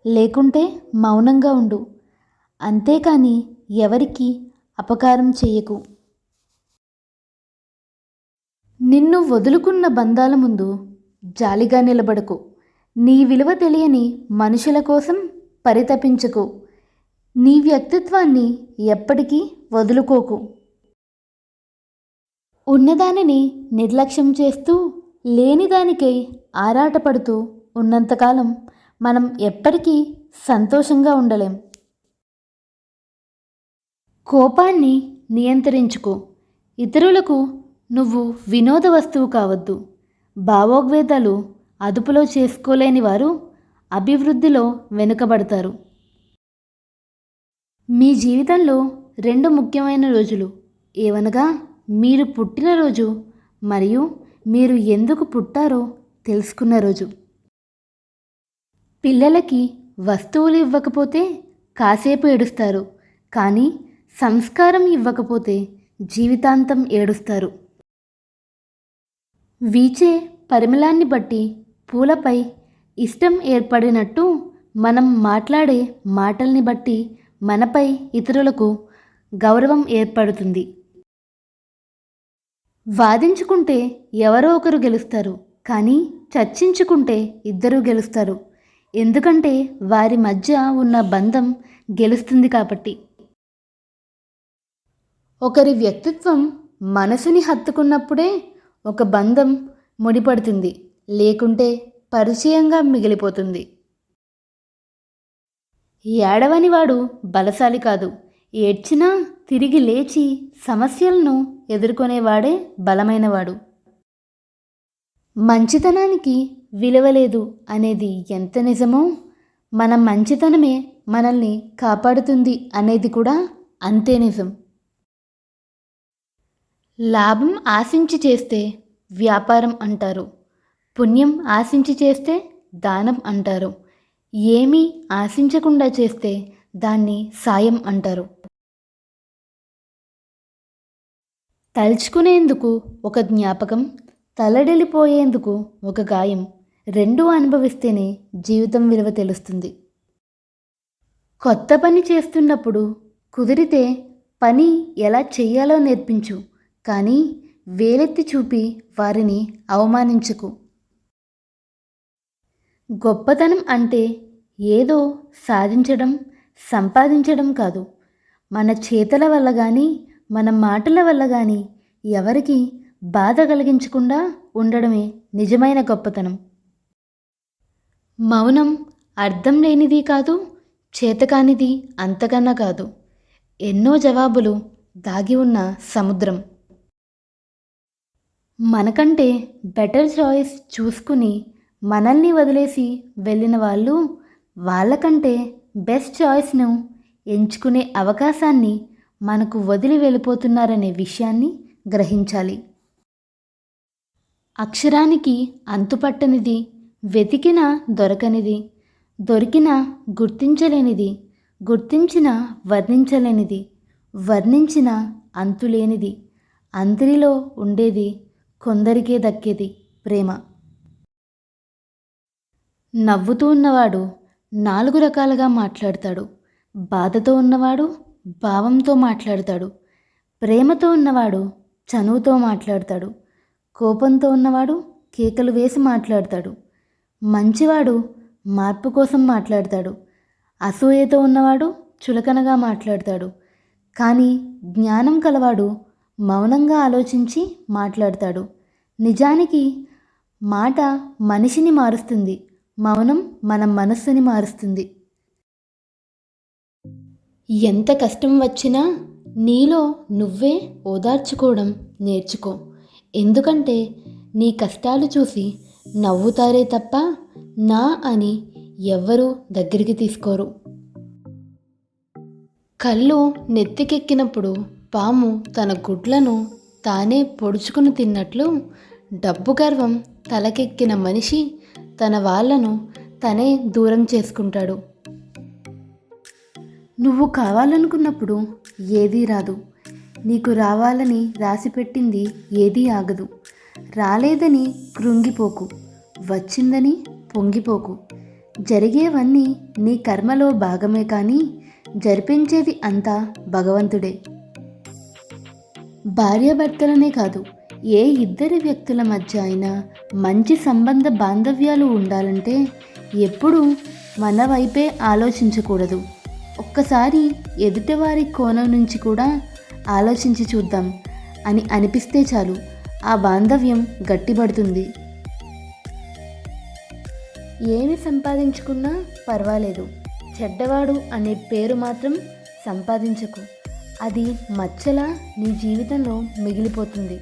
లేకుంటే మౌనంగా ఉండు. అంతేకాని ఎవరికి అపకారం చెయ్యకు. నిన్ను వదులుకున్న బంధాల ముందు జాలిగా నిలబడకు. నీ విలువ తెలియని మనుషుల కోసం పరితపించకు. నీ వ్యక్తిత్వాన్ని ఎప్పటికీ వదులుకోకు. ఉన్నదానిని నిర్లక్ష్యం చేస్తూ లేనిదానికై ఆరాటపడుతూ ఉన్నంతకాలం మనం ఎప్పటికీ సంతోషంగా ఉండలేం. కోపాన్ని నియంత్రించుకో. ఇతరులకు నువ్వు వినోద వస్తువు కావద్దు. భావోద్వేగాలు అదుపులో చేసుకోలేని వారు అభివృద్ధిలో వెనుకబడతారు. మీ జీవితంలో 2 ముఖ్యమైన రోజులు ఏవనగా మీరు పుట్టిన రోజు మరియు మీరు ఎందుకు పుట్టారో తెలుసుకున్న రోజు. పిల్లలకి వస్తువులు ఇవ్వకపోతే కాసేపు ఏడుస్తారు, కానీ సంస్కారం ఇవ్వకపోతే జీవితాంతం ఏడుస్తారు. వీచే పరిమళాన్ని బట్టి పూలపై ఇష్టం ఏర్పడినట్టు మనం మాట్లాడే మాటల్ని బట్టి మనపై ఇతరులకు గౌరవం ఏర్పడుతుంది. వాదించుకుంటే ఎవరో ఒకరు గెలుస్తారు, కానీ చర్చించుకుంటే ఇద్దరూ గెలుస్తారు. ఎందుకంటే వారి మధ్య ఉన్న బంధం గెలుస్తుంది కాబట్టి. ఒకరి వ్యక్తిత్వం మనసుని హత్తుకున్నప్పుడే ఒక బంధం ముడిపడుతుంది, లేకుంటే పరిచయంగా మిగిలిపోతుంది. ఏడవనివాడు బలశాలి కాదు, ఏడ్చినా తిరిగి లేచి సమస్యలను ఎదుర్కొనేవాడే బలమైనవాడు. మంచితనానికి విలువ లేదు అనేది ఎంత నిజమో, మన మంచితనమే మనల్ని కాపాడుతుంది అనేది కూడా అంతే నిజం. లాభం ఆశించి చేస్తే వ్యాపారం అంటారు. పుణ్యం ఆశించి చేస్తే దానం అంటారు. ఏమీ ఆశించకుండా చేస్తే దాన్ని సాయం అంటారు. తలుచుకునేందుకు ఒక జ్ఞాపకం, తలడెలిపోయేందుకు ఒక గాయం, రెండూ అనుభవిస్తేనే జీవితం విలువ తెలుస్తుంది. కొత్త పని చేస్తున్నప్పుడు కుదిరితే పని ఎలా చెయ్యాలో నేర్పించు, కానీ వేలెత్తి చూపి వారిని అవమానించకు. గొప్పతనం అంటే ఏదో సాధించడం, సంపాదించడం కాదు. మన చేతల వల్ల కానీ, మన మాటల వల్ల కానీ ఎవరికి బాధ కలిగించకుండా ఉండడమే నిజమైన గొప్పతనం. మౌనం అర్థం లేనిది కాదు, చేతకానిది అంతకన్నా కాదు. ఎన్నో జవాబులు దాగి ఉన్న సముద్రం. మనకంటే బెటర్ చాయిస్ చూసుకుని మనల్ని వదిలేసి వెళ్ళిన వాళ్ళు వాళ్ళకంటే బెస్ట్ చాయిస్ను ఎంచుకునే అవకాశాన్ని మనకు వదిలి వెళ్ళిపోతున్నారనే విషయాన్ని గ్రహించాలి. అక్షరానికి అంతుపట్టనిది, వెతికినా దొరకనిది, దొరికినా గుర్తించలేనిది, గుర్తించిన వర్ణించలేనిది, వర్ణించిన అంతులేనిది, అందరిలో ఉండేది, కొందరికే దక్కేది ప్రేమ. నవ్వుతూ ఉన్నవాడు 4 రకాలుగా మాట్లాడతాడు. బాధతో ఉన్నవాడు భావంతో మాట్లాడతాడు. ప్రేమతో ఉన్నవాడు చనువుతో మాట్లాడతాడు. కోపంతో ఉన్నవాడు కేకలు వేసి మాట్లాడతాడు. మంచివాడు మార్పు కోసం మాట్లాడతాడు. అసూయతో ఉన్నవాడు చులకనగా మాట్లాడతాడు. కానీ జ్ఞానం కలవాడు మౌనంగా ఆలోచించి మాట్లాడతాడు. నిజానికి మాట మనిషిని మారుస్తుంది, మౌనం మన మనస్సుని మారుస్తుంది. ఎంత కష్టం వచ్చినా నీలో నువ్వే ఓదార్చుకోవడం నేర్చుకో. ఎందుకంటే నీ కష్టాలు చూసి నవ్వుతారే తప్ప నా అని ఎవ్వరూ దగ్గరికి తీసుకోరు. కళ్ళు నెత్తికెక్కినప్పుడు పాము తన గుడ్లను తానే పొడుచుకుని తిన్నట్లు, డబ్బు గర్వం తలకెక్కిన మనిషి తన వాళ్ళను తనే దూరం చేసుకుంటాడు. నువ్వు కావాలనుకున్నప్పుడు ఏదీ రాదు. నీకు రావాలని రాసిపెట్టింది ఏదీ ఆగదు. రాలేదని కృంగిపోకు, వచ్చిందని పొంగిపోకు. జరిగేవన్నీ నీ కర్మలో భాగమే కానీ జరిపించేది అంతా భగవంతుడే. భార్యాభర్తలనే కాదు, ఏ ఇద్దరి వ్యక్తుల మధ్య అయినా మంచి సంబంధ బాంధవ్యాలు ఉండాలంటే ఎప్పుడూ మన వైపే ఆలోచించకూడదు. ఒక్కసారి ఎదుటివారి కోణం నుంచి కూడా ఆలోచించి చూద్దాం అని అనిపిస్తే చాలు, ఆ బాంధవ్యం గట్టిపడుతుంది. ఏమి సంపాదించుకున్నా పర్వాలేదు, చెడ్డవాడు అనే పేరు మాత్రం సంపాదించకు. అది మచ్చలా నీ జీవితంలో మిగిలిపోతుంది.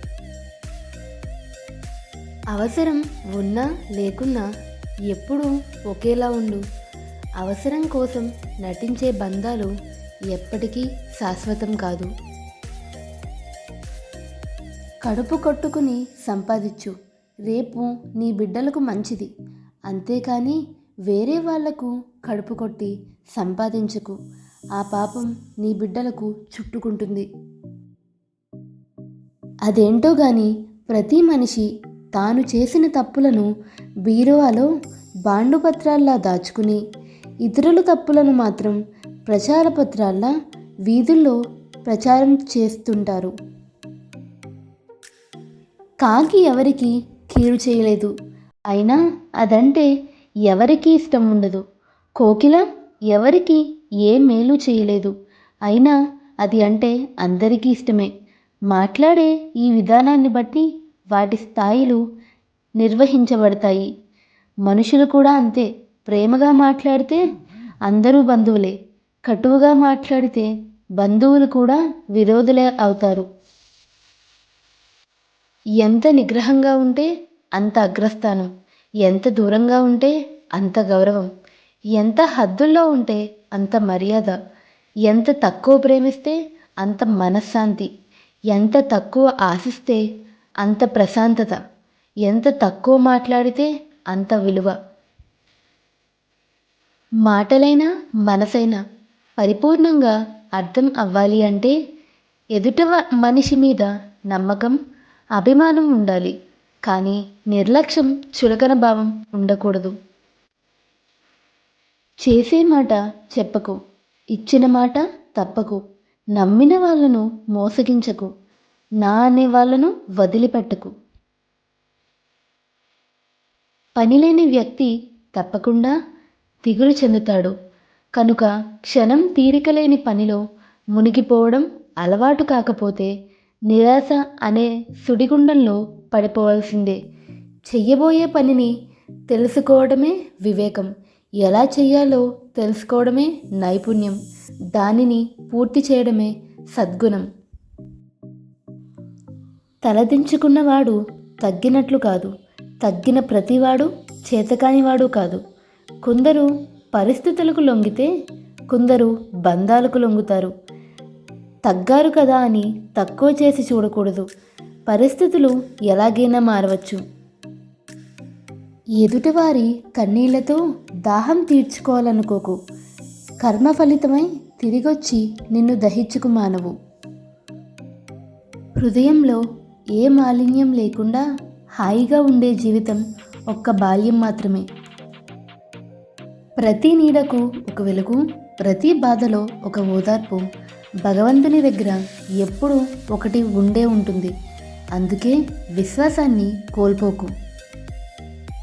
అవసరం ఉన్నా లేకున్నా ఎప్పుడూ ఒకేలా ఉండు. అవసరం కోసం నటించే బంధాలు ఎప్పటికీ శాశ్వతం కాదు. కడుపు కొట్టుకుని సంపాదించు, రేపు నీ బిడ్డలకు మంచిది. అంతేకాని వేరే వాళ్లకు కడుపు కొట్టి సంపాదించకు, ఆ పాపం నీ బిడ్డలకు చుట్టుకుంటుంది. అదేంటో గాని ప్రతి మనిషి తాను చేసిన తప్పులను బీరువాలో బాండుపత్రాల్లా దాచుకుని, ఇతరుల తప్పులను మాత్రం ప్రచార పత్రాల్లా వీధుల్లో ప్రచారం చేస్తుంటారు. కాకి ఎవరికి కీడు చేయలేదు, అయినా అదంటే ఎవరికీ ఇష్టం ఉండదు. కోకిల ఎవరికి ఏ మేలు చేయలేదు, అయినా అది అంటే అందరికీ ఇష్టమే. మాట్లాడే ఈ విధానాన్ని బట్టి వాటి స్థాయిలు నిర్వహించబడతాయి. మనుషులు కూడా అంతే. ప్రేమగా మాట్లాడితే అందరూ బంధువులే, కటువుగా మాట్లాడితే బంధువులు కూడా విరోధులే అవుతారు. ఎంత నిగ్రహంగా ఉంటే అంత అగ్రస్థానం, ఎంత దూరంగా ఉంటే అంత గౌరవం, ఎంత హద్దుల్లో ఉంటే అంత మర్యాద, ఎంత తక్కువ ప్రేమిస్తే అంత మనశ్శాంతి, ఎంత తక్కువ ఆశిస్తే అంత ప్రశాంతత, ఎంత తక్కువ మాట్లాడితే అంత విలువ. మాటలైనా మనసైనా పరిపూర్ణంగా అర్థం అవ్వాలి అంటే ఎదుట మనిషి మీద నమ్మకం, అభిమానం ఉండాలి. కానీ నిర్లక్ష్యం, చులకన భావం ఉండకూడదు. చేసే మాట చెప్పకు, ఇచ్చిన మాట తప్పకు, నమ్మిన వాళ్ళను మోసగించకు, నా అనే వాళ్ళను వదిలిపెట్టకు. పనిలేని వ్యక్తి తప్పకుండా దిగులు చెందుతాడు. కనుక క్షణం తీరిక లేని పనిలో మునిగిపోవడం అలవాటు కాకపోతే నిరాశ అనే సుడిగుండంలో పడిపోవాల్సిందే. చెయ్యబోయే పనిని తెలుసుకోవడమే వివేకం, ఎలా చెయ్యాలో తెలుసుకోవడమే నైపుణ్యం, దానిని పూర్తి చేయడమే సద్గుణం. తలదించుకున్నవాడు తగ్గినట్లు కాదు, తగ్గిన ప్రతివాడు చేతకానివాడు కాదు. కొందరు పరిస్థితులకు లొంగితే కొందరు బంధాలకు లొంగుతారు. తగ్గారు కదా అని తక్కువ చేసి చూడకూడదు. పరిస్థితులు ఎలాగైనా మారవచ్చు. ఎదుటివారి కన్నీళ్లతో దాహం తీర్చుకోవాలనుకోకు. కర్మ ఫలితమై తిరిగొచ్చి నిన్ను దహించుకు మానవు. హృదయంలో ఏ మాలిన్యం లేకుండా హాయిగా ఉండే జీవితం ఒక్క బాల్యం మాత్రమే. ప్రతి నీడకు ఒక వెలుగు, ప్రతి బాధలో ఒక ఓదార్పు భగవంతుని దగ్గర ఎప్పుడూ ఒకటి ఉండే ఉంటుంది. అందుకే విశ్వాసాన్ని కోల్పోకు.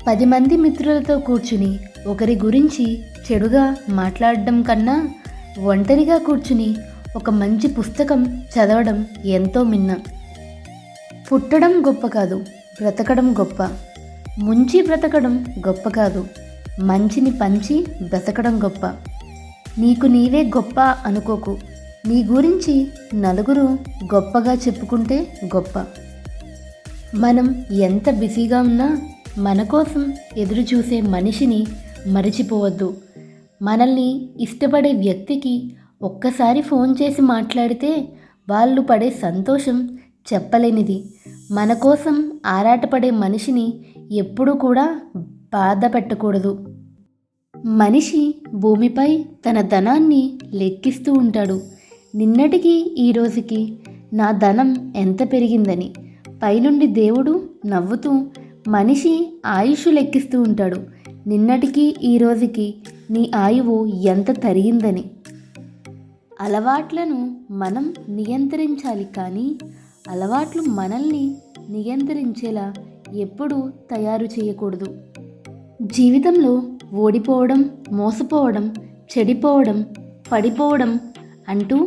10 మంది మిత్రులతో కూర్చుని ఒకరి గురించి చెడుగా మాట్లాడడం కన్నా ఒంటరిగా కూర్చుని ఒక మంచి పుస్తకం చదవడం ఎంతో మిన్న. పుట్టడం గొప్ప కాదు, బ్రతకడం గొప్ప. ముంచి బ్రతకడం గొప్ప కాదు, మంచిని పంచి బ్రతకడం గొప్ప. నీకు నీవే గొప్ప అనుకోకు. నీ గురించి నలుగురు గొప్పగా చెప్పుకుంటే గొప్ప. మనం ఎంత బిజీగా ఉన్నా మన కోసం ఎదురు చూసే మనిషిని మరిచిపోవద్దు. మనల్ని ఇష్టపడే వ్యక్తికి ఒక్కసారి ఫోన్ చేసి మాట్లాడితే వాళ్ళు పడే సంతోషం చెప్పలేనిది. మన కోసం ఆరాటపడే మనిషిని ఎప్పుడూ కూడా బాధ పెట్టకూడదు. మనిషి భూమిపై తన ధనాన్ని లెక్కిస్తూ ఉంటాడు. నిన్నటికి ఈ రోజుకి నా ధనం ఎంత పెరిగిందని. పైనుండి దేవుడు నవ్వుతూ మనిషి ఆయుష్ లెక్కిస్తూ ఉంటాడు. నిన్నటికి ఈ రోజుకి నీ ఆయువు ఎంత తరిగిందని. అలవాట్లను మనం నియంత్రించాలి, కానీ అలవాట్లు మనల్ని నియంత్రించేలా ఎప్పుడూ తయారు చేయకూడదు. జీవితంలో ఓడిపోవడం, మోసపోవడం, చెడిపోవడం, పడిపోవడం అంటూ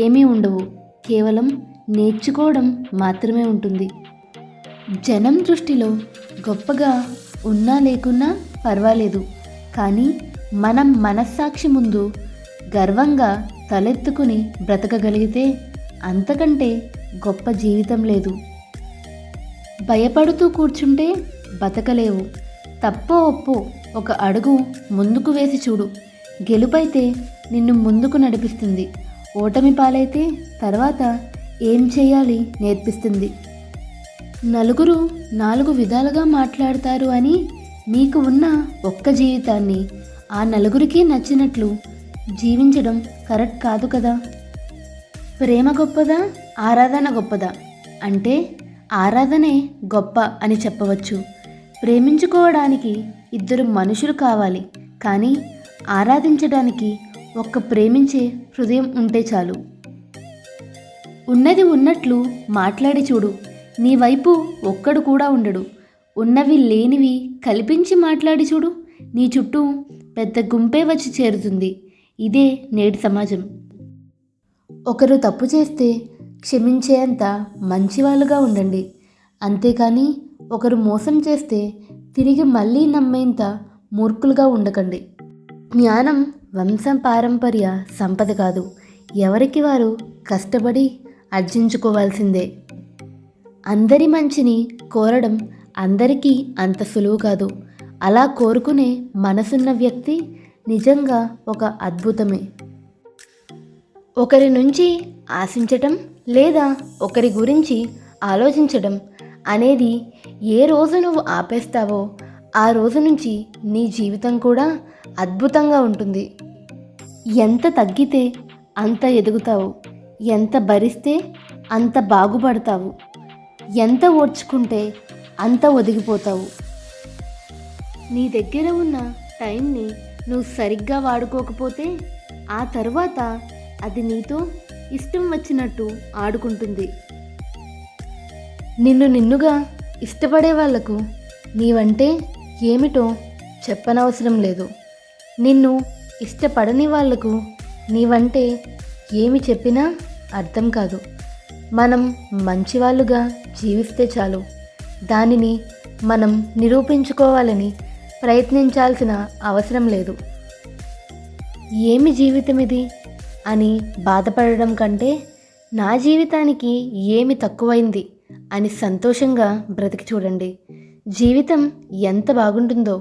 ఏమీ ఉండవు. కేవలం నేర్చుకోవడం మాత్రమే ఉంటుంది. జనం దృష్టిలో గొప్పగా ఉన్నా లేకున్నా పర్వాలేదు, కానీ మనం మనస్సాక్షి ముందు గర్వంగా తలెత్తుకుని బ్రతకగలిగితే అంతకంటే గొప్ప జీవితం లేదు. భయపడుతూ కూర్చుంటే బతకలేవు. తప్పో ఒప్పో ఒక అడుగు ముందుకు వేసి చూడు. గెలుపైతే నిన్ను ముందుకు నడిపిస్తుంది, ఓటమి పాలైతే తర్వాత ఏం చేయాలి నేర్పిస్తుంది. నలుగురు 4 విధాలుగా మాట్లాడతారు అని మీకు ఉన్న ఒక్క జీవితాన్ని ఆ నలుగురికి నచ్చినట్లు జీవించడం కరెక్ట్ కాదు కదా. ప్రేమ గొప్పదా, ఆరాధన గొప్పదా అంటే ఆరాధనే గొప్ప అని చెప్పవచ్చు. ప్రేమించుకోవడానికి 2 మనుషులు కావాలి, కానీ ఆరాధించడానికి ఒక్క ప్రేమించే హృదయం ఉంటే చాలు. ఉన్నది ఉన్నట్లు మాట్లాడి చూడు. నీ వైపు ఒక్కడు కూడా ఉండడు. ఉన్నవి లేనివి కల్పించి మాట్లాడి చూడు. నీ చుట్టూ పెద్ద గుంపే వచ్చి చేరుతుంది. ఇదే నేటి సమాజం. ఒకరు తప్పు చేస్తే క్షమించేంత మంచివాళ్ళుగా ఉండండి, అంతేకాని ఒకరు మోసం చేస్తే తిరిగి మళ్ళీ నమ్మేంత మూర్ఖులుగా ఉండకండి. జ్ఞానం వంశపారంపర్య సంపద కాదు, ఎవరికి వారు కష్టపడి అర్జించుకోవాల్సిందే. అందరి మంచిని కోరడం అందరికీ అంత సులువు కాదు. అలా కోరుకునే మనసున్న వ్యక్తి నిజంగా ఒక అద్భుతమే. ఒకరి నుంచి ఆశించటం లేదా ఒకరి గురించి ఆలోచించడం అనేది ఏ రోజు నువ్వు ఆపేస్తావో ఆ రోజు నుంచి నీ జీవితం కూడా అద్భుతంగా ఉంటుంది. ఎంత తగ్గితే అంత ఎదుగుతావు, ఎంత భరిస్తే అంత బాగుపడతావు, ఎంత ఓర్చుకుంటే అంత ఒదిగిపోతావు. నీ దగ్గర ఉన్న టైంని నువ్వు సరిగ్గా వాడుకోకపోతే ఆ తరువాత అది నీతో ఇష్టం వచ్చినట్టు ఆడుకుంటుంది. నిన్నుగా ఇష్టపడే వాళ్లకు నీవంటే ఏమిటో చెప్పనవసరం లేదు. నిన్ను ఇష్టపడని వాళ్లకు నీవంటే ఏమి చెప్పినా అర్థం కాదు. మనం మంచివాళ్ళుగా జీవిస్తే చాలు. దానిని మనం నిరూపించుకోవాలని ప్రయత్నించాల్సిన అవసరం లేదు. ఏమి జీవితం ఇది అని బాధపడడం కంటే నా జీవితానికి ఏమి తక్కువైంది అని సంతోషంగా బ్రతికి చూడండి. జీవితం ఎంత బాగుంటుందో.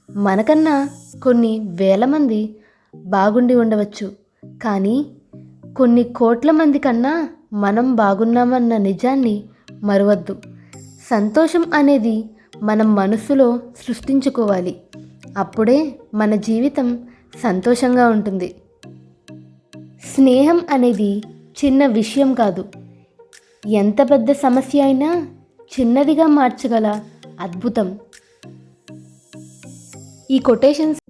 మనకన్నా కొన్ని వేల మంది బాగుండి ఉండవచ్చు, కానీ కొన్ని కోట్ల మంది కన్నా మనం బాగున్నామన్న నిజాన్ని మరవద్దు. సంతోషం అనేది మనం మనస్సులో సృష్టించుకోవాలి. అప్పుడే మన జీవితం సంతోషంగా ఉంటుంది. స్నేహం అనేది చిన్న విషయం కాదు. ఎంత పెద్ద సమస్య అయినా చిన్నదిగా మార్చగల అద్భుతం. ఈ కొటేషన్స్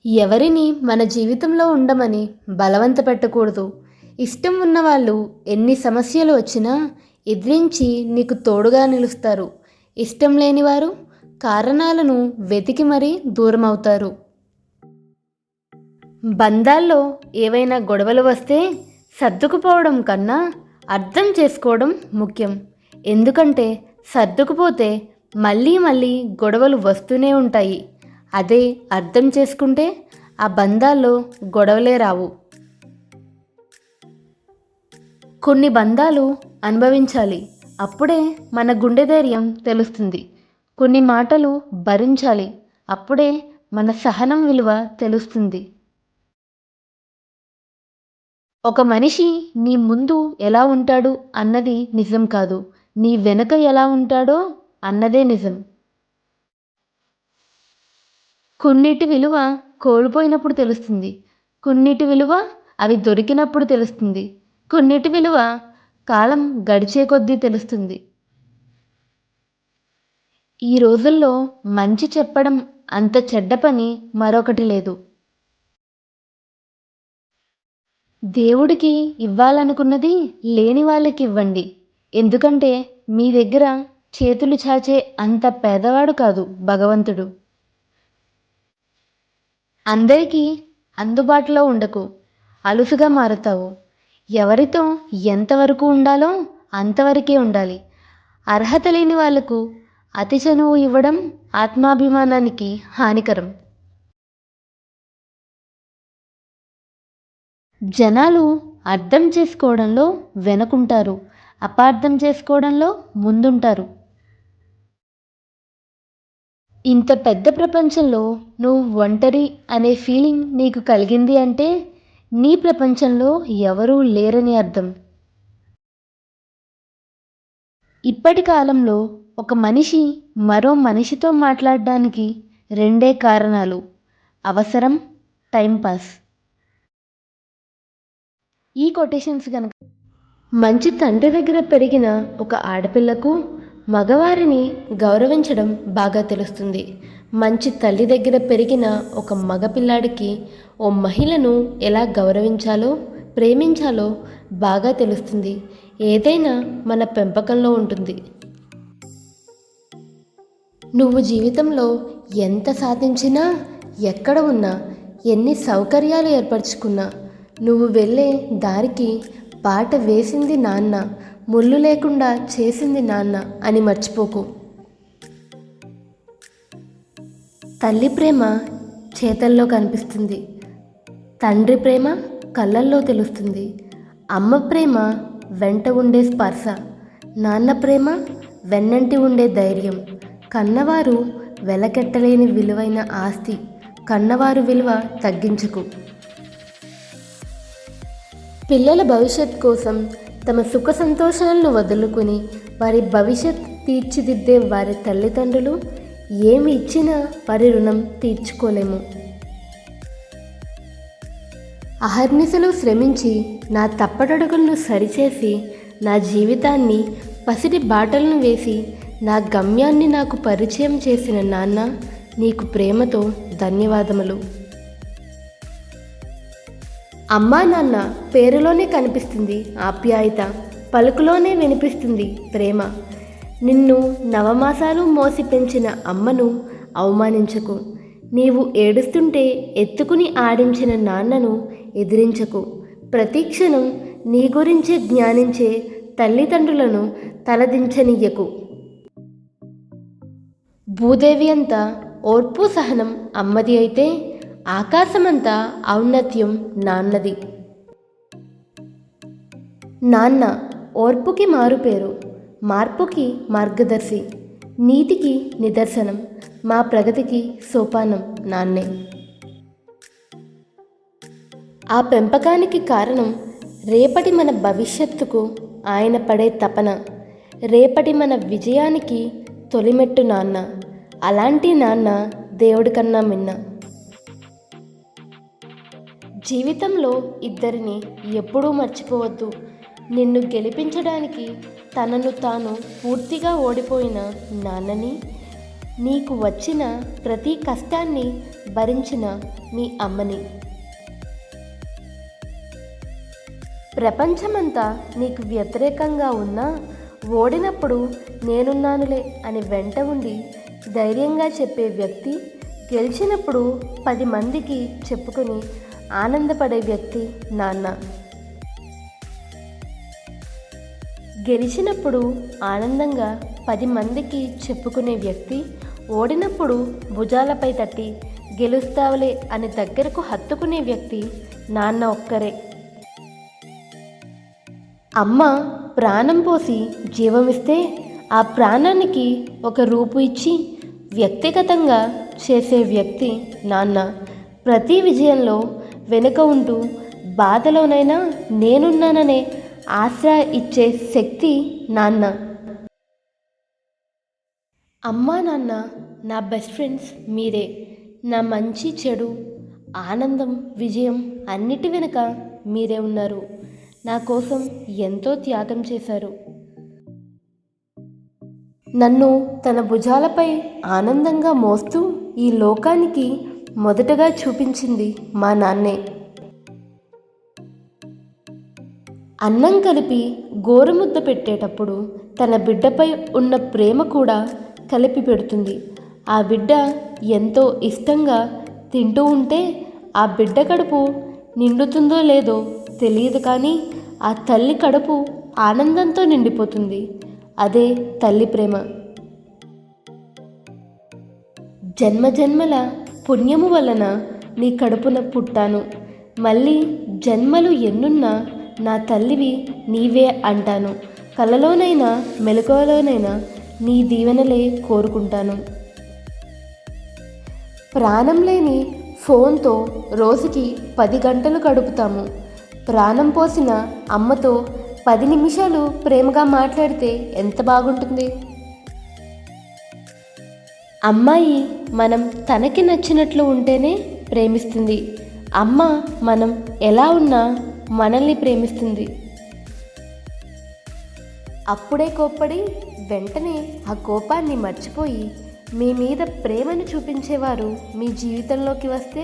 ఎవరిని మన జీవితంలో ఉండమని బలవంత పెట్టకూడదు. ఇష్టం ఉన్నవాళ్ళు ఎన్ని సమస్యలు వచ్చినా ఎదిరించి నీకు తోడుగా నిలుస్తారు. ఇష్టం లేనివారు కారణాలను వెతికి మరీ దూరం అవుతారు. బంధాల్లో ఏవైనా గొడవలు వస్తే సర్దుకుపోవడం కన్నా అర్థం చేసుకోవడం ముఖ్యం. ఎందుకంటే సర్దుకుపోతే మళ్ళీ గొడవలు వస్తూనే ఉంటాయి. అదే అర్థం చేసుకుంటే ఆ బంధాల్లో గొడవలే రావు. కొన్ని బంధాలు అనుభవించాలి, అప్పుడే మన గుండె ధైర్యం తెలుస్తుంది. కొన్ని మాటలు భరించాలి, అప్పుడే మన సహనం విలువ తెలుస్తుంది. ఒక మనిషి నీ ముందు ఎలా ఉంటాడు అన్నది నిజం కాదు, నీ వెనుక ఎలా ఉంటాడో అన్నదే నిజం. కొన్నిటి విలువ కోల్పోయినప్పుడు తెలుస్తుంది, కొన్నిటి విలువ అవి దొరికినప్పుడు తెలుస్తుంది, కొన్నిటి విలువ కాలం గడిచే కొద్దీ తెలుస్తుంది. ఈ రోజుల్లో మంచి చెప్పడం అంత చెడ్డ పని మరొకటి లేదు. దేవుడికి ఇవ్వాలనుకున్నది లేని వాళ్ళకి ఇవ్వండి. ఎందుకంటే మీ దగ్గర చేతులు చాచే అంత పేదవాడు కాదు భగవంతుడు. అందరికీ అందుబాటులో ఉండకు, అలుసుగా మారుతావు. ఎవరితో ఎంతవరకు ఉండాలో అంతవరకే ఉండాలి. అర్హత లేని వాళ్లకు అతి చనువు ఇవ్వడం ఆత్మాభిమానానికి హానికరం. జనాలు అర్థం చేసుకోవడంలో వెనుకుంటారు, అపార్థం చేసుకోవడంలో ముందుంటారు. ఇంత పెద్ద ప్రపంచంలో నువ్వు ఒంటరి అనే ఫీలింగ్ నీకు కలిగింది అంటే నీ ప్రపంచంలో ఎవరూ లేరని అర్థం. ఇప్పటి కాలంలో ఒక మనిషి మరో మనిషితో మాట్లాడడానికి రెండే కారణాలు: అవసరం, టైంపాస్. ఈ కొటేషన్స్ కనుక మంచి తండ్రి దగ్గర పెరిగిన ఒక ఆడపిల్లకు మగవారిని గౌరవించడం బాగా తెలుస్తుంది. మంచి తల్లి దగ్గర పెరిగిన ఒక మగపిల్లాడికి ఓ మహిళను ఎలా గౌరవించాలో, ప్రేమించాలో బాగా తెలుస్తుంది. ఏదైనా మన పెంపకంలో ఉంటుంది. నువ్వు జీవితంలో ఎంత సాధించినా, ఎక్కడ ఉన్నా, ఎన్ని సౌకర్యాలు ఏర్పరచుకున్నా, నువ్వు వెళ్ళే దారికి బాట వేసింది నాన్న, ముళ్ళు లేకుండా చేసింది నాన్న అని మర్చిపోకు. తల్లి ప్రేమ చేతల్లో కనిపిస్తుంది, తండ్రి ప్రేమ కళ్ళల్లో తెలుస్తుంది. అమ్మ ప్రేమ వెంట ఉండే స్పర్శ, నాన్న ప్రేమ వెన్నంటి ఉండే ధైర్యం. కన్నవారు వెలకెట్టలేని విలువైన ఆస్తి. కన్నవారు విలువ తగ్గించకు. పిల్లల భవిష్యత్ కోసం తమ సుఖ సంతోషాలను వదులుకుని వారి భవిష్యత్ తీర్చిదిద్దే వారి తల్లిదండ్రులు ఏమి ఇచ్చినా వారి రుణం తీర్చుకోలేము. అహర్నిశలు శ్రమించి నా తప్పటడుగులను సరిచేసి నా జీవితాన్ని పసిడి బాటలను వేసి నా గమ్యాన్ని నాకు పరిచయం చేసిన నాన్న, నీకు ప్రేమతో ధన్యవాదములు. అమ్మా నాన్న పేరులోనే కనిపిస్తుంది ఆప్యాయత, పలుకులోనే వినిపిస్తుంది ప్రేమ. నిన్ను నవమాసాలు మోసి పెంచిన అమ్మను అవమానించకు. నీవు ఏడుస్తుంటే ఎత్తుకుని ఆడించిన నాన్నను ఎదిరించకు. ప్రతి క్షణం నీ గురించే జ్ఞానించే తల్లిదండ్రులను తలదించనియ్యకు. భూదేవి అంతా ఓర్పు సహనం అమ్మది అయితే ఆకాశమంతా ఔన్నత్యం నాన్నది. నాన్న ఓర్పుకి మారుపేరు, మార్పుకి మార్గదర్శి, నీతికి నిదర్శనం, మా ప్రగతికి సోపానం నాన్నే. ఆ పెంపకానికి కారణం రేపటి మన భవిష్యత్తుకు ఆయన పడే తపన, రేపటి మన విజయానికి తొలిమెట్టు నాన్న. అలాంటి నాన్న దేవుడి కన్నా మిన్న. జీవితంలో ఇద్దరిని ఎప్పుడూ మర్చిపోవద్దు. నిన్ను గెలిపించడానికి తనను తాను పూర్తిగా ఓడిపోయిన నాన్నని, నీకు వచ్చిన ప్రతి కష్టాన్ని భరించిన మీ అమ్మని. ప్రపంచమంతా నీకు వ్యతిరేకంగా ఉన్నా ఓడినప్పుడు నేనున్నానులే అని వెంట ఉండి ధైర్యంగా చెప్పే వ్యక్తి, గెలిచినప్పుడు 10 మందికి చెప్పుకొని ఆనందపడే వ్యక్తి నాన్న. గెలిచినప్పుడు ఆనందంగా 10 మందికి చెప్పుకునే వ్యక్తి, ఓడినప్పుడు భుజాలపై తట్టి గెలుస్తావులే అని దగ్గరకు హత్తుకునే వ్యక్తి నాన్న ఒక్కరే. అమ్మ ప్రాణం పోసి జీవమిస్తే ఆ ప్రాణానికి ఒక రూపు ఇచ్చి వ్యక్తిగతంగా చేసే వ్యక్తి నాన్న. ప్రతి విజయంలో వెనుక ఉంటూ బాధలోనైనా నేనున్నాననే ఆశ ఇచ్చే శక్తి నాన్న. అమ్మా నాన్న నా బెస్ట్ ఫ్రెండ్స్ మీరే. నా మంచి చెడు ఆనందం విజయం అన్నిటి వెనుక మీరే ఉన్నారు. నా కోసం ఎంతో త్యాగం చేశారు. నన్ను తన భుజాలపై ఆనందంగా మోస్తూ ఈ లోకానికి మొదటగా చూపించింది మా నాన్నే. అన్నం కలిపి గోరుముద్ద పెట్టేటప్పుడు తన బిడ్డపై ఉన్న ప్రేమ కూడా కలిపి పెడుతుంది. ఆ బిడ్డ ఎంతో ఇష్టంగా తింటూ ఉంటే ఆ బిడ్డ కడుపు నిండుతుందో లేదో తెలియదు, కానీ ఆ తల్లి కడుపు ఆనందంతో నిండిపోతుంది. అదే తల్లి ప్రేమ. జన్మజన్మల పుణ్యము వలన నీ కడుపున పుట్టాను, మళ్ళీ జన్మలు ఎన్నున్నా నా తల్లివి నీవే అంటాను. కలలోనైనా మెలకువలోనైనా నీ దీవెనలే కోరుకుంటాను. ప్రాణం లేని ఫోన్తో రోజుకి 10 గంటలు గడుపుతాము. ప్రాణం పోసిన అమ్మతో 10 నిమిషాలు ప్రేమగా మాట్లాడితే ఎంత బాగుంటుంది. అమ్మాయి మనం తనకి నచ్చినట్లు ఉంటేనే ప్రేమిస్తుంది. అమ్మ మనం ఎలా ఉన్నా మనల్ని ప్రేమిస్తుంది. అప్పుడే కోప్పడి వెంటనే ఆ కోపాన్ని మర్చిపోయి మీ మీద ప్రేమను చూపించేవారు మీ జీవితంలోకి వస్తే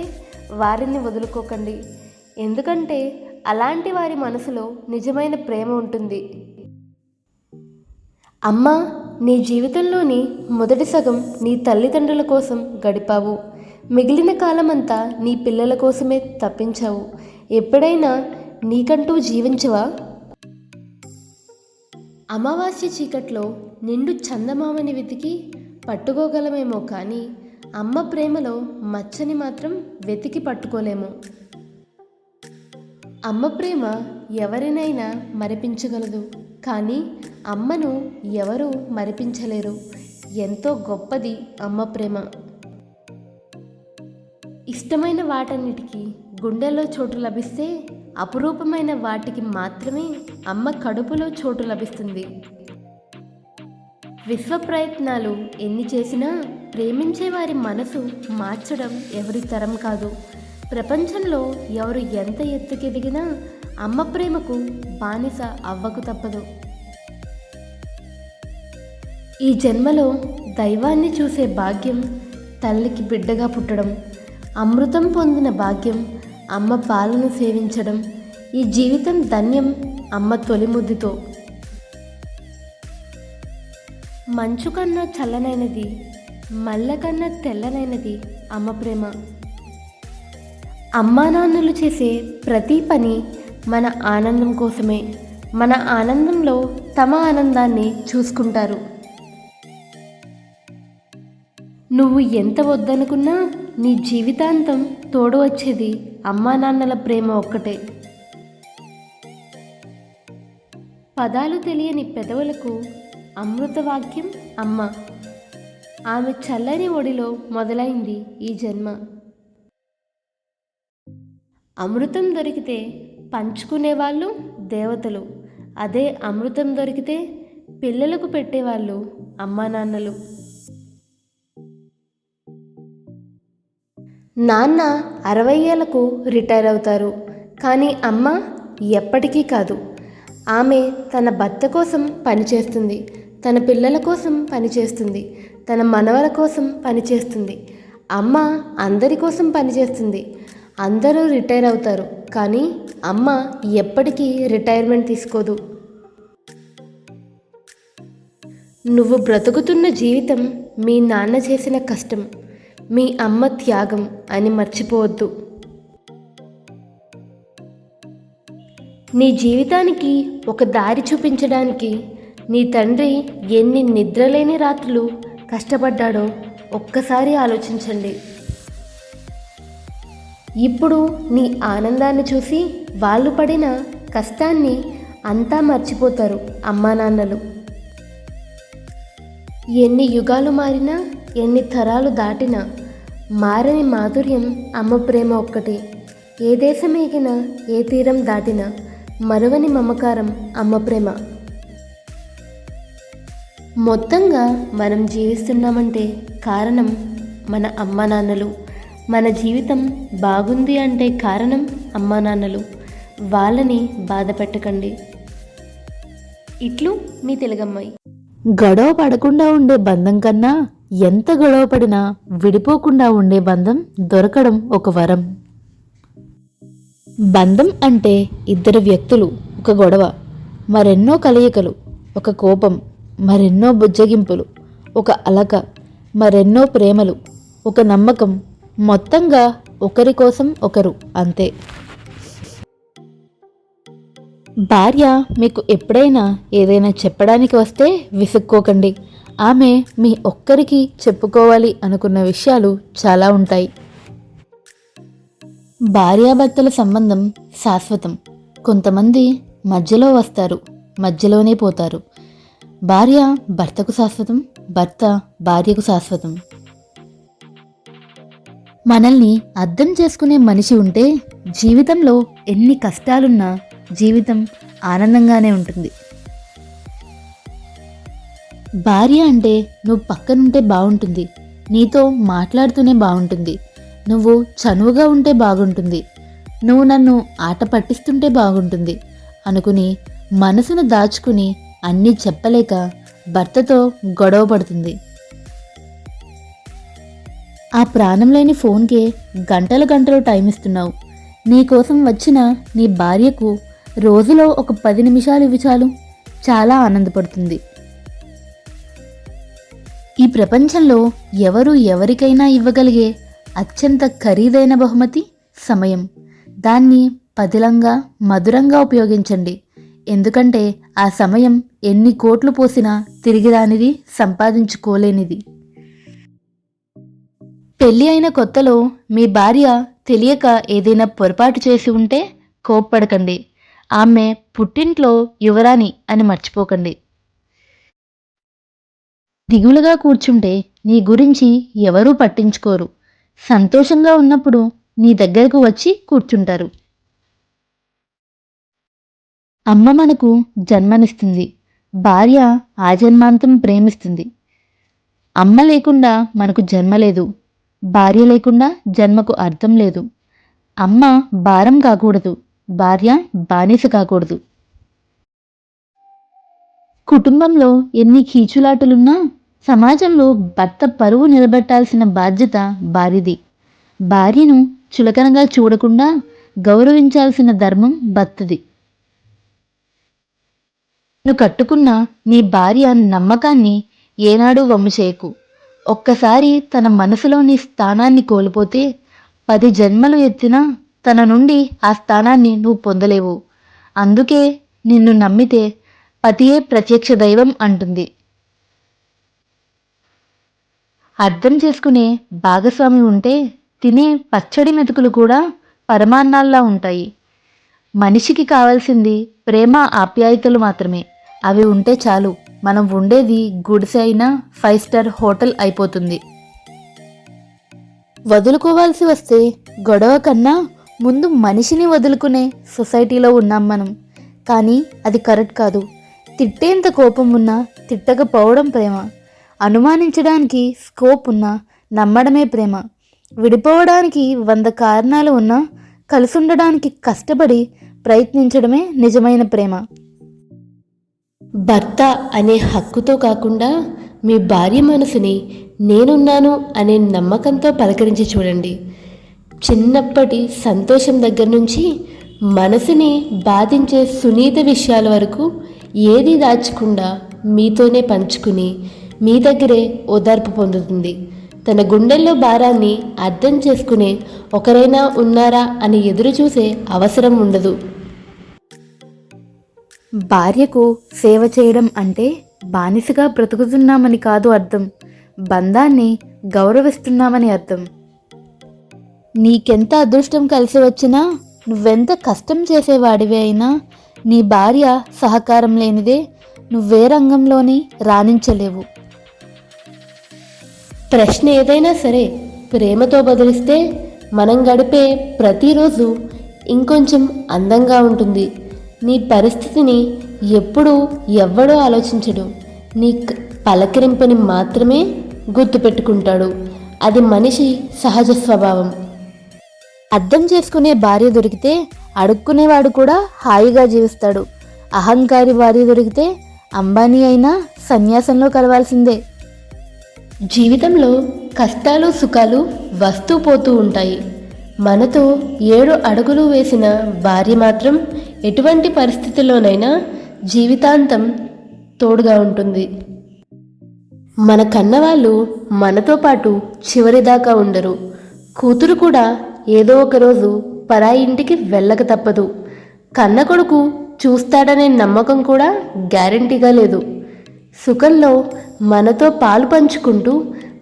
వారిని వదులుకోకండి. ఎందుకంటే అలాంటి వారి మనసులో నిజమైన ప్రేమ ఉంటుంది. అమ్మ, నీ జీవితంలోని మొదటి సగం నీ తల్లిదండ్రుల కోసం గడిపావు. మిగిలిన కాలమంతా నీ పిల్లల కోసమే తప్పించావు. ఎప్పుడైనా నీకంటూ జీవించవా? అమావాస్య చీకట్లో నిండు చందమామని వెతికి పట్టుకోగలమేమో, కానీ అమ్మ ప్రేమలో మచ్చని మాత్రం వెతికి పట్టుకోలేము. అమ్మ ప్రేమ ఎవరినైనా మరిపించగలదు, కానీ అమ్మను ఎవరూ మరిపించలేరు. ఎంతో గొప్పది అమ్మ ప్రేమ. ఇష్టమైన వాటన్నిటికీ గుండెల్లో చోటు లభిస్తే, అపురూపమైన వాటికి మాత్రమే అమ్మ కడుపులో చోటు లభిస్తుంది. విశ్వ ప్రయత్నాలు ఎన్ని చేసినా ప్రేమించే వారి మనసు మార్చడం ఎవరి తరం కాదు. ప్రపంచంలో ఎవరు ఎంత ఎత్తుకెదిగినా అమ్మ ప్రేమకు బానిస అవ్వకు తప్పదు. ఈ జన్మలో దైవాన్ని చూసే భాగ్యం తల్లికి బిడ్డగా పుట్టడం, అమృతం పొందిన భాగ్యం అమ్మ పాలను సేవించడం. ఈ జీవితం ధన్యం అమ్మ తొలి ముద్దుతో. మంచు కన్నా చల్లనైనది, మల్లె కన్నా తెల్లనైనది అమ్మ ప్రేమ. అమ్మా నాన్నలు చేసే ప్రతి పని మన ఆనందం కోసమే. మన ఆనందంలో తమ ఆనందాన్ని చూసుకుంటారు. నువ్వు ఎంత వద్దనుకున్నా నీ జీవితాంతం తోడు వచ్చేది అమ్మా నాన్నల ప్రేమ ఒక్కటే. పదాలు తెలియని పెదవులకు అమృతవాక్యం అమ్మ. ఆమె చల్లని ఒడిలో మొదలైంది ఈ జన్మ. అమృతం దొరికితే పంచుకునేవాళ్ళు దేవతలు. అదే అమృతం దొరికితే పిల్లలకు పెట్టేవాళ్ళు అమ్మా నాన్నలు. నాన్న 60 ఏళ్లకు రిటైర్ అవుతారు, కానీ అమ్మ ఎప్పటికీ కాదు. ఆమె తన భర్త కోసం పనిచేస్తుంది, తన పిల్లల కోసం పనిచేస్తుంది, తన మనవల కోసం పనిచేస్తుంది. అమ్మ అందరి కోసం పనిచేస్తుంది. అందరూ రిటైర్ అవుతారు, కానీ అమ్మ ఎప్పటికీ రిటైర్మెంట్ తీసుకోదు. నువ్వు బ్రతుకుతున్న జీవితం మీ నాన్న చేసిన కష్టం, మీ అమ్మ త్యాగం అని మర్చిపోవద్దు. నీ జీవితానికి ఒక దారి చూపించడానికి నీ తండ్రి ఎన్ని నిద్రలేని రాత్రులు కష్టపడ్డాడో ఒక్కసారి ఆలోచించండి. ఇప్పుడు నీ ఆనందాన్ని చూసి వాళ్ళు పడిన కష్టాన్ని అంతా మర్చిపోతారు అమ్మా నాన్నలు. ఎన్ని యుగాలు మారినా, ఎన్ని తరాలు దాటినా మారని మాధుర్యం అమ్మ ప్రేమ ఒక్కటే. ఏ దేశం ఎగినా, ఏ తీరం దాటినా మరువని మమకారం అమ్మ ప్రేమ. మొత్తంగా మనం జీవిస్తున్నామంటే కారణం మన అమ్మా నాన్నలు. మన జీవితం బాగుంది అంటే కారణం అమ్మా నాన్నలు. వాళ్ళని బాధ పెట్టకండి. ఇట్లు మీ తెలుగమ్మాయి. గొడవ పడకుండా ఉండే బంధం కన్నా ఎంత గొడవ పడినా విడిపోకుండా ఉండే బంధం దొరకడం ఒక వరం. బంధం అంటే ఇద్దరు వ్యక్తులు, ఒక గొడవ, మరెన్నో కలయికలు, ఒక కోపం, మరెన్నో బుజ్జగింపులు, ఒక అలక, మరెన్నో ప్రేమలు, ఒక నమ్మకం, మొత్తంగా ఒకరి కోసం ఒకరు, అంతే. భార్య మీకు ఎప్పుడైనా ఏదైనా చెప్పడానికి వస్తే విసుక్కోకండి. ఆమె మీ ఒక్కరికి చెప్పుకోవాలి అనుకున్న విషయాలు చాలా ఉంటాయి. భార్యాభర్తల సంబంధం శాశ్వతం. కొంతమంది మధ్యలో వస్తారు, మధ్యలోనే పోతారు. భార్య భర్తకు శాశ్వతం, భర్త భార్యకు శాశ్వతం. మనల్ని అర్థం చేసుకునే మనిషి ఉంటే జీవితంలో ఎన్ని కష్టాలున్నా జీవితం ఆనందంగానే ఉంటుంది. భార్య అంటే నువ్వు పక్కనుంటే బాగుంటుంది, నీతో మాట్లాడుతూనే బాగుంటుంది, నువ్వు చనువుగా ఉంటే బాగుంటుంది, నువ్వు నన్ను ఆట పట్టిస్తుంటే బాగుంటుంది అనుకుని మనసును దాచుకుని అన్నీ చెప్పలేక భర్తతో గొడవ పడుతుంది. ఆ ప్రాణం లేని ఫోన్కే గంటలు గంటలు టైం ఇస్తున్నావు. నీకోసం వచ్చిన నీ భార్యకు రోజులో ఒక 10 నిమిషాలు ఇవి చాలు, చాలా ఆనందపడుతుంది. ఈ ప్రపంచంలో ఎవరు ఎవరికైనా ఇవ్వగలిగే అత్యంత ఖరీదైన బహుమతి సమయం. దాన్ని పదిలంగా మధురంగా ఉపయోగించండి. ఎందుకంటే ఆ సమయం ఎన్ని కోట్లు పోసినా తిరిగి రానిది, సంపాదించుకోలేనిది. పెళ్ళి అయిన కొత్తలో మీ భార్య తెలియక ఏదైనా పొరపాటు చేసి ఉంటే కోప్పడకండి. ఆమె పుట్టింట్లో యువరాణి అని మర్చిపోకండి. దిగులుగా కూర్చుంటే నీ గురించి ఎవరూ పట్టించుకోరు. సంతోషంగా ఉన్నప్పుడు నీ దగ్గరకు వచ్చి కూర్చుంటారు. అమ్మ మనకు జన్మనిస్తుంది. భార్య ఆజన్మాంతం ప్రేమిస్తుంది. అమ్మ లేకుండా మనకు జన్మ లేదు. భార్య లేకుండా జన్మకు అర్థం లేదు. అమ్మ భారం కాకూడదు. భార్య బానిస కాకూడదు. కుటుంబంలో ఎన్ని కీచులాటలున్నా సమాజంలో భర్త పరువు నిలబెట్టాల్సిన బాధ్యత భార్యది. భార్యను చులకనగా చూడకుండా గౌరవించాల్సిన ధర్మం భర్తది. నువ్వు కట్టుకున్న నీ భార్య నమ్మకాన్ని ఏనాడూ వమ్ము చేయకు. ఒక్కసారి తన మనసులో నీ స్థానాన్ని కోల్పోతే 10 జన్మలు ఎత్తినా తన నుండి ఆ స్థానాన్ని నువ్వు పొందలేవు. అందుకే నిన్ను నమ్మితే పతియే ప్రత్యక్ష దైవం అంటుంది. అర్థం చేసుకునే భాగస్వామి ఉంటే తినే పచ్చడి మెతుకులు కూడా పరమాన్నాల్లా ఉంటాయి. మనిషికి కావాల్సింది ప్రేమ, ఆప్యాయతలు మాత్రమే. అవి ఉంటే చాలు. మనం ఉండేది గుడిసె అయినా 5 స్టార్ హోటల్ అయిపోతుంది. వదులుకోవాల్సి వస్తే గొడవ కన్నా ముందు మనిషిని వదులుకునే సొసైటీలో ఉన్నాం మనం. కానీ అది కరెక్ట్ కాదు. తిట్టేంత కోపం ఉన్నా తిట్టకపోవడం ప్రేమ. అనుమానించడానికి స్కోప్ ఉన్నా నమ్మడమే ప్రేమ. విడిపోవడానికి 100 కారణాలు ఉన్నా కలిసుండడానికి కష్టపడి ప్రయత్నించడమే నిజమైన ప్రేమ. భర్త అనే హక్కుతో కాకుండా మీ భార్య మనసుని నేనున్నాను అనే నమ్మకంతో పలకరించి చూడండి. చిన్నప్పటి సంతోషం దగ్గర నుంచి మనసుని బాధించే సునీత విషయాల వరకు ఏది దాచకుండా మీతోనే పంచుకుని మీ దగ్గరే ఓదార్పు పొందుతుంది. తన గుండెల్లో భారాన్ని అర్థం చేసుకునే ఒకరైనా ఉన్నారా అని ఎదురు చూసే అవసరం ఉండదు. భార్యకు సేవ చేయడం అంటే బానిసగా బ్రతుకుతున్నామని కాదు అర్థం. బంధాన్ని గౌరవిస్తున్నామని అర్థం. నీకెంత అదృష్టం కలిసి వచ్చినా, నువ్వెంత కష్టం చేసేవాడివే అయినా నీ భార్య సహకారం లేనిదే నువ్వే రంగంలోని రాణించలేవు. ప్రశ్న ఏదైనా సరే ప్రేమతో బదిలిస్తే మనం గడిపే ప్రతిరోజు ఇంకొంచెం అందంగా ఉంటుంది. నీ పరిస్థితిని ఎప్పుడూ ఎవ్వడో ఆలోచించడు. నీ పలకరింపుని మాత్రమే గుర్తుపెట్టుకుంటాడు. అది మనిషి సహజ స్వభావం. అర్థం చేసుకునే భార్య దొరికితే అడుక్కునేవాడు కూడా హాయిగా జీవిస్తాడు. అహంకారి భార్య దొరికితే అంబానీ అయినా సన్యాసంలో కలవాల్సిందే. జీవితంలో కష్టాలు సుఖాలు వస్తూ పోతూ ఉంటాయి. మనతో 7 అడుగులు వేసిన భార్య మాత్రం ఎటువంటి పరిస్థితుల్లోనైనా జీవితాంతం తోడుగా ఉంటుంది. మన కన్నవాళ్ళు మనతో పాటు చివరిదాకా ఉండరు. కూతురు కూడా ఏదో ఒక రోజు పరాయి ఇంటికి వెళ్ళక తప్పదు. కన్న కొడుకు చూస్తాడనే నమ్మకం కూడా గ్యారంటీగా లేదు. సుఖంలో మనతో పాలు పంచుకుంటూ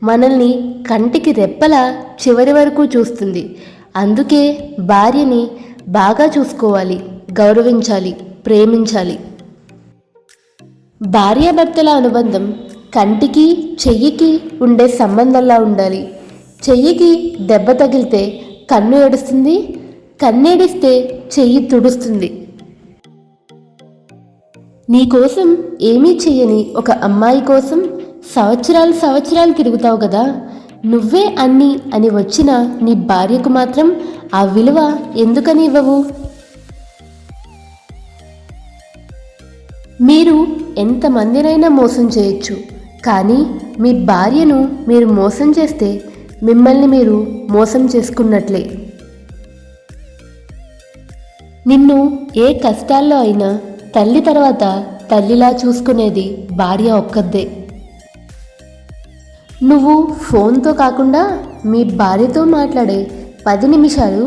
మనల్ని కంటికి రెప్పలా చివరి వరకు చూస్తుంది. అందుకే భార్యని బాగా చూసుకోవాలి, గౌరవించాలి, ప్రేమించాలి. భార్యాభర్తల అనుబంధం కంటికి చెయ్యికి ఉండే సంబంధంలా ఉండాలి. చెయ్యికి దెబ్బ తగిలితే కన్ను ఏడుస్తుంది, కన్నేడిస్తే చెయ్యి తుడుస్తుంది. నీకోసం ఏమీ చెయ్యని ఒక అమ్మాయి కోసం సంవత్సరాలు తిరుగుతావు కదా. నువ్వే అన్నీ అని వచ్చిన నీ భార్యకు మాత్రం ఆ విలువ ఎందుకని ఇవ్వవు? మీరు ఎంతమందినైనా మోసం చేయొచ్చు, కానీ మీ భార్యను మీరు మోసం చేస్తే మిమ్మల్ని మీరు మోసం చేసుకున్నట్లే. నిన్ను ఏ కష్టాల్లో అయినా తల్లి తర్వాత తల్లిలా చూసుకునేది భార్య ఒక్కదే. నువ్వు ఫోన్తో కాకుండా మీ భార్యతో మాట్లాడే 10 నిమిషాలు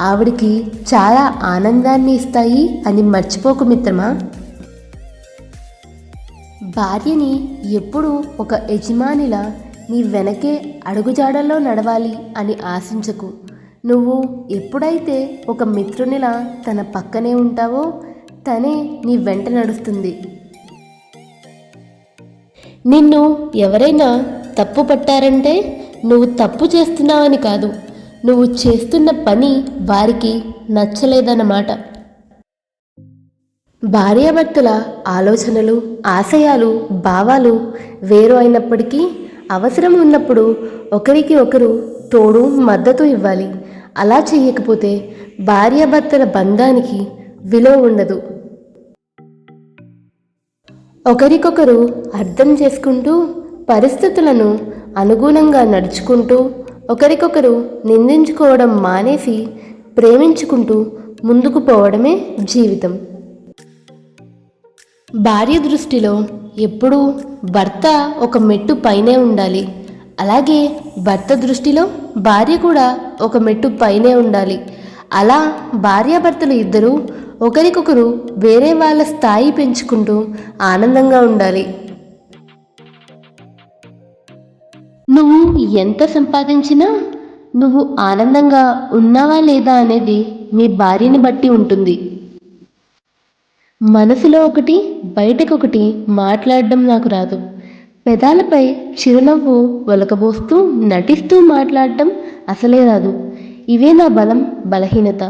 ఆవిడికి చాలా ఆనందాన్ని ఇస్తాయి అని మర్చిపోకు మిత్రమా. భార్యని ఎప్పుడూ ఒక యజమానిలా నీ వెనకే అడుగుజాడల్లో నడవాలి అని ఆశించకు. నువ్వు ఎప్పుడైతే ఒక మిత్రునిలా తన పక్కనే ఉంటావో తనే నీ వెంట నడుస్తుంది. నిన్ను ఎవరైనా తప్పు పట్టారంటే నువ్వు తప్పు చేస్తున్నావని కాదు, నువ్వు చేస్తున్న పని వారికి నచ్చలేదన్నమాట. భార్యాభర్తల ఆలోచనలు, ఆశయాలు, భావాలు వేరు అయినప్పటికీ అవసరం ఉన్నప్పుడు ఒకరికి ఒకరు తోడు, మద్దతు ఇవ్వాలి. అలా చేయకపోతే భార్యాభర్తల బంధానికి విలువ ఉండదు. ఒకరికొకరు అర్థం చేసుకుంటూ, పరిస్థితులను అనుగుణంగా నడుచుకుంటూ, ఒకరికొకరు నిందించుకోవడం మానేసి ప్రేమించుకుంటూ ముందుకు పోవడమే జీవితం. భార్య దృష్టిలో ఎప్పుడూ భర్త ఒక మెట్టు పైనే ఉండాలి. అలాగే భర్త దృష్టిలో భార్య కూడా ఒక మెట్టు పైనే ఉండాలి. అలా భార్యాభర్తలు ఇద్దరూ ఒకరికొకరు వేరే వాళ్ళ స్థాయి పెంచుకుంటూ ఆనందంగా ఉండాలి. నువ్వు ఎంత సంపాదించినా నువ్వు ఆనందంగా ఉన్నావా లేదా అనేది మీ భార్యని బట్టి ఉంటుంది. మనసులో ఒకటి, బయటకొకటి మాట్లాడడం నాకు రాదు. పెదాలపై చిరునవ్వు ఒలకబోస్తూ నటిస్తూ మాట్లాడడం అసలే రాదు. ఇవే నా బలం, బలహీనత.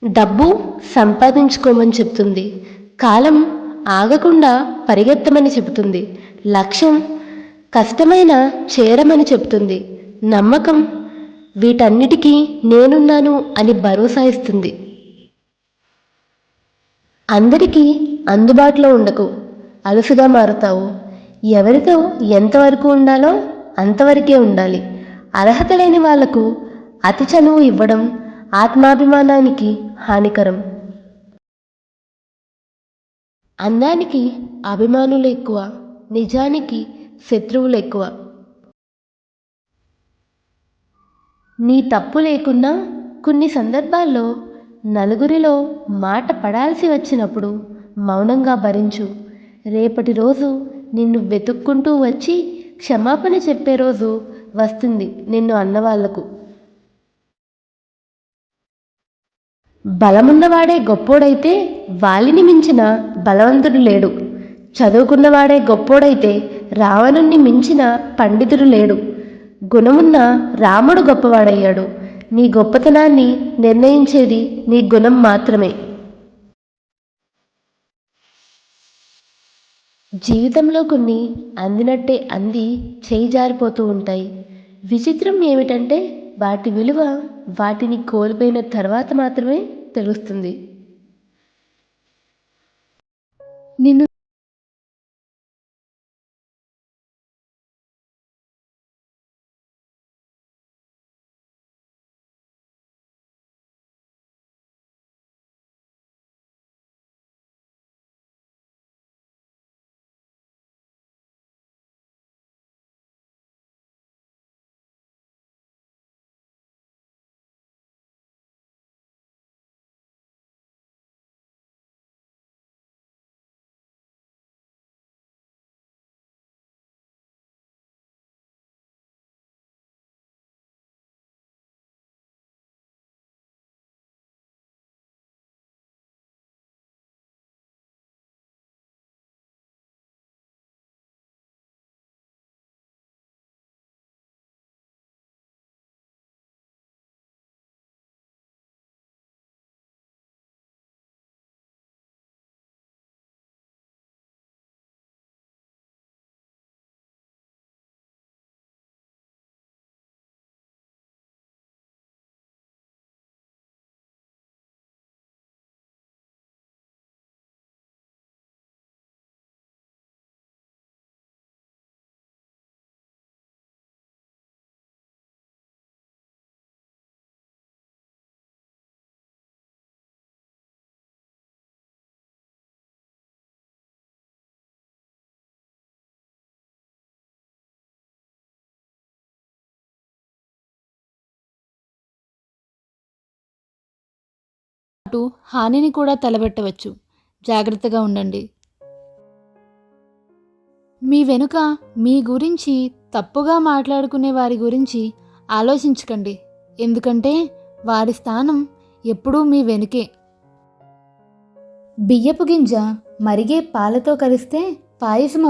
డబ్బు సంపాదించుకోమని చెప్తుంది, కాలం ఆగకుండా పరిగెత్తమని చెబుతుంది, లక్ష్యం కష్టమైన చేరమని చెప్తుంది, నమ్మకం వీటన్నిటికీ నేనున్నాను అని భరోసా ఇస్తుంది. అందరికీ అందుబాటులో ఉండకు, అలుసుగా మారుతావు. ఎవరితో ఎంతవరకు ఉండాలో అంతవరకే ఉండాలి. అర్హత లేని వాళ్లకు అతి చనువు ఇవ్వడం ఆత్మాభిమానానికి హానికరం. అందానికి అభిమానులు ఎక్కువ, నిజానికి శత్రువులు ఎక్కువ. నీ తప్పు లేకున్నా కొన్ని సందర్భాల్లో నలుగురిలో మాట పడాల్సి వచ్చినప్పుడు మౌనంగా భరించు. రేపటి రోజు నిన్ను వెతుక్కుంటూ వచ్చి క్షమాపణ చెప్పే రోజు వస్తుంది నిన్ను అన్నవాళ్లకు. బలమున్నవాడే గొప్పోడైతే వాలిని మించిన బలవంతుడు లేడు. చదువుకున్నవాడే గొప్పోడైతే రావణుణ్ణి మించిన పండితుడు లేడు. గుణమున్న రాముడు గొప్పవాడయ్యాడు. నీ గొప్పతనాన్ని నిర్ణయించేది నీ గుణం మాత్రమే. జీవితంలో కొన్ని అందినట్టే అంది చేయి జారిపోతూ ఉంటాయి. విచిత్రం ఏమిటంటే వాటి విలువ వాటిని కోల్పోయిన తర్వాత మాత్రమే తెలుస్తుంది. నిన్ను హానిని కూడా తలబెట్టవచ్చు. జాగ్రత్తగా ఉండండి. మీ వెనుక మీ గురించి తప్పుగా మాట్లాడుకునే వారి గురించి ఆలోచించకండి, ఎందుకంటే వారి స్థానం ఎప్పుడూ మీ వెనుకే. బియ్యపు గింజ మరిగే పాలతో కలిస్తే పాయసం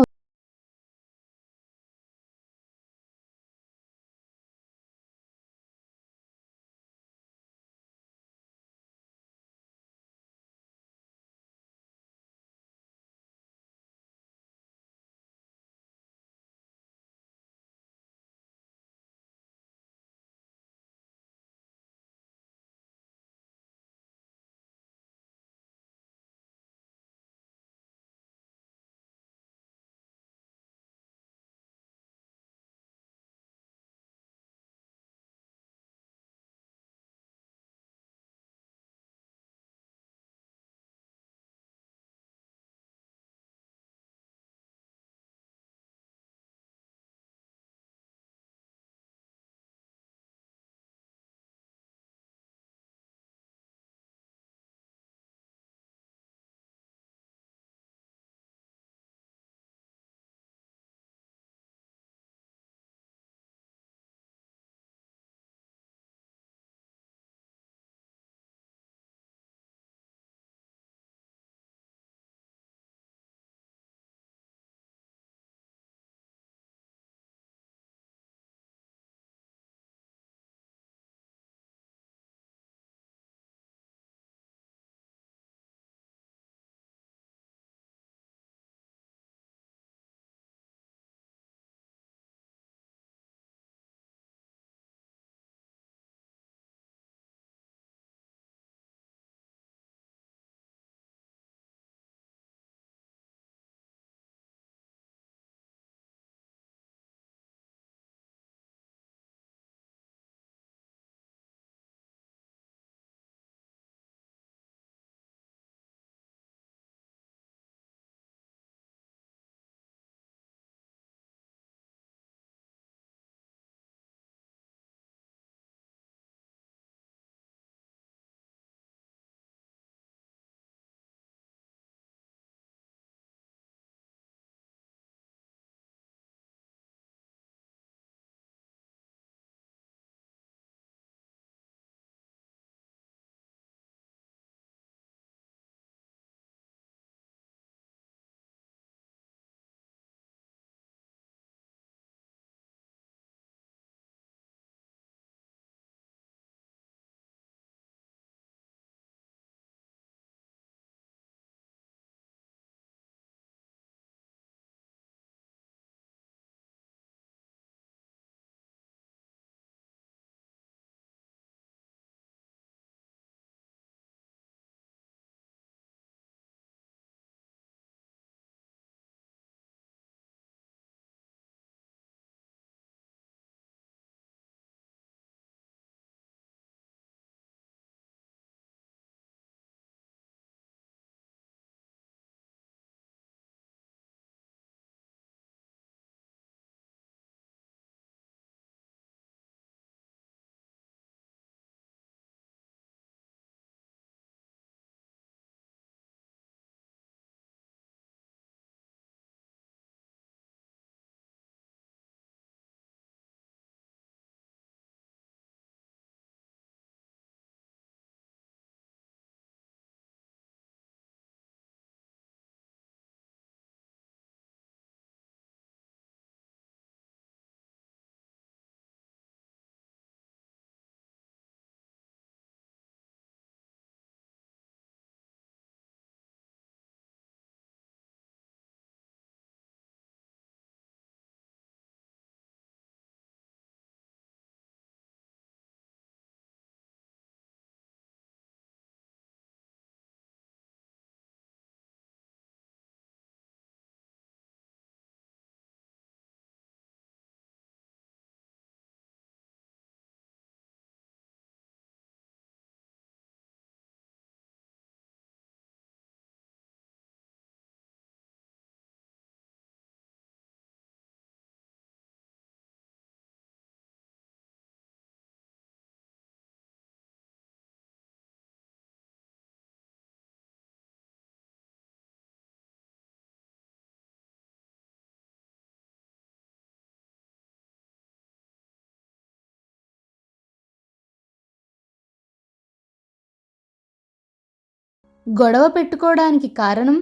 గొడవ పెట్టుకోవడానికి కారణం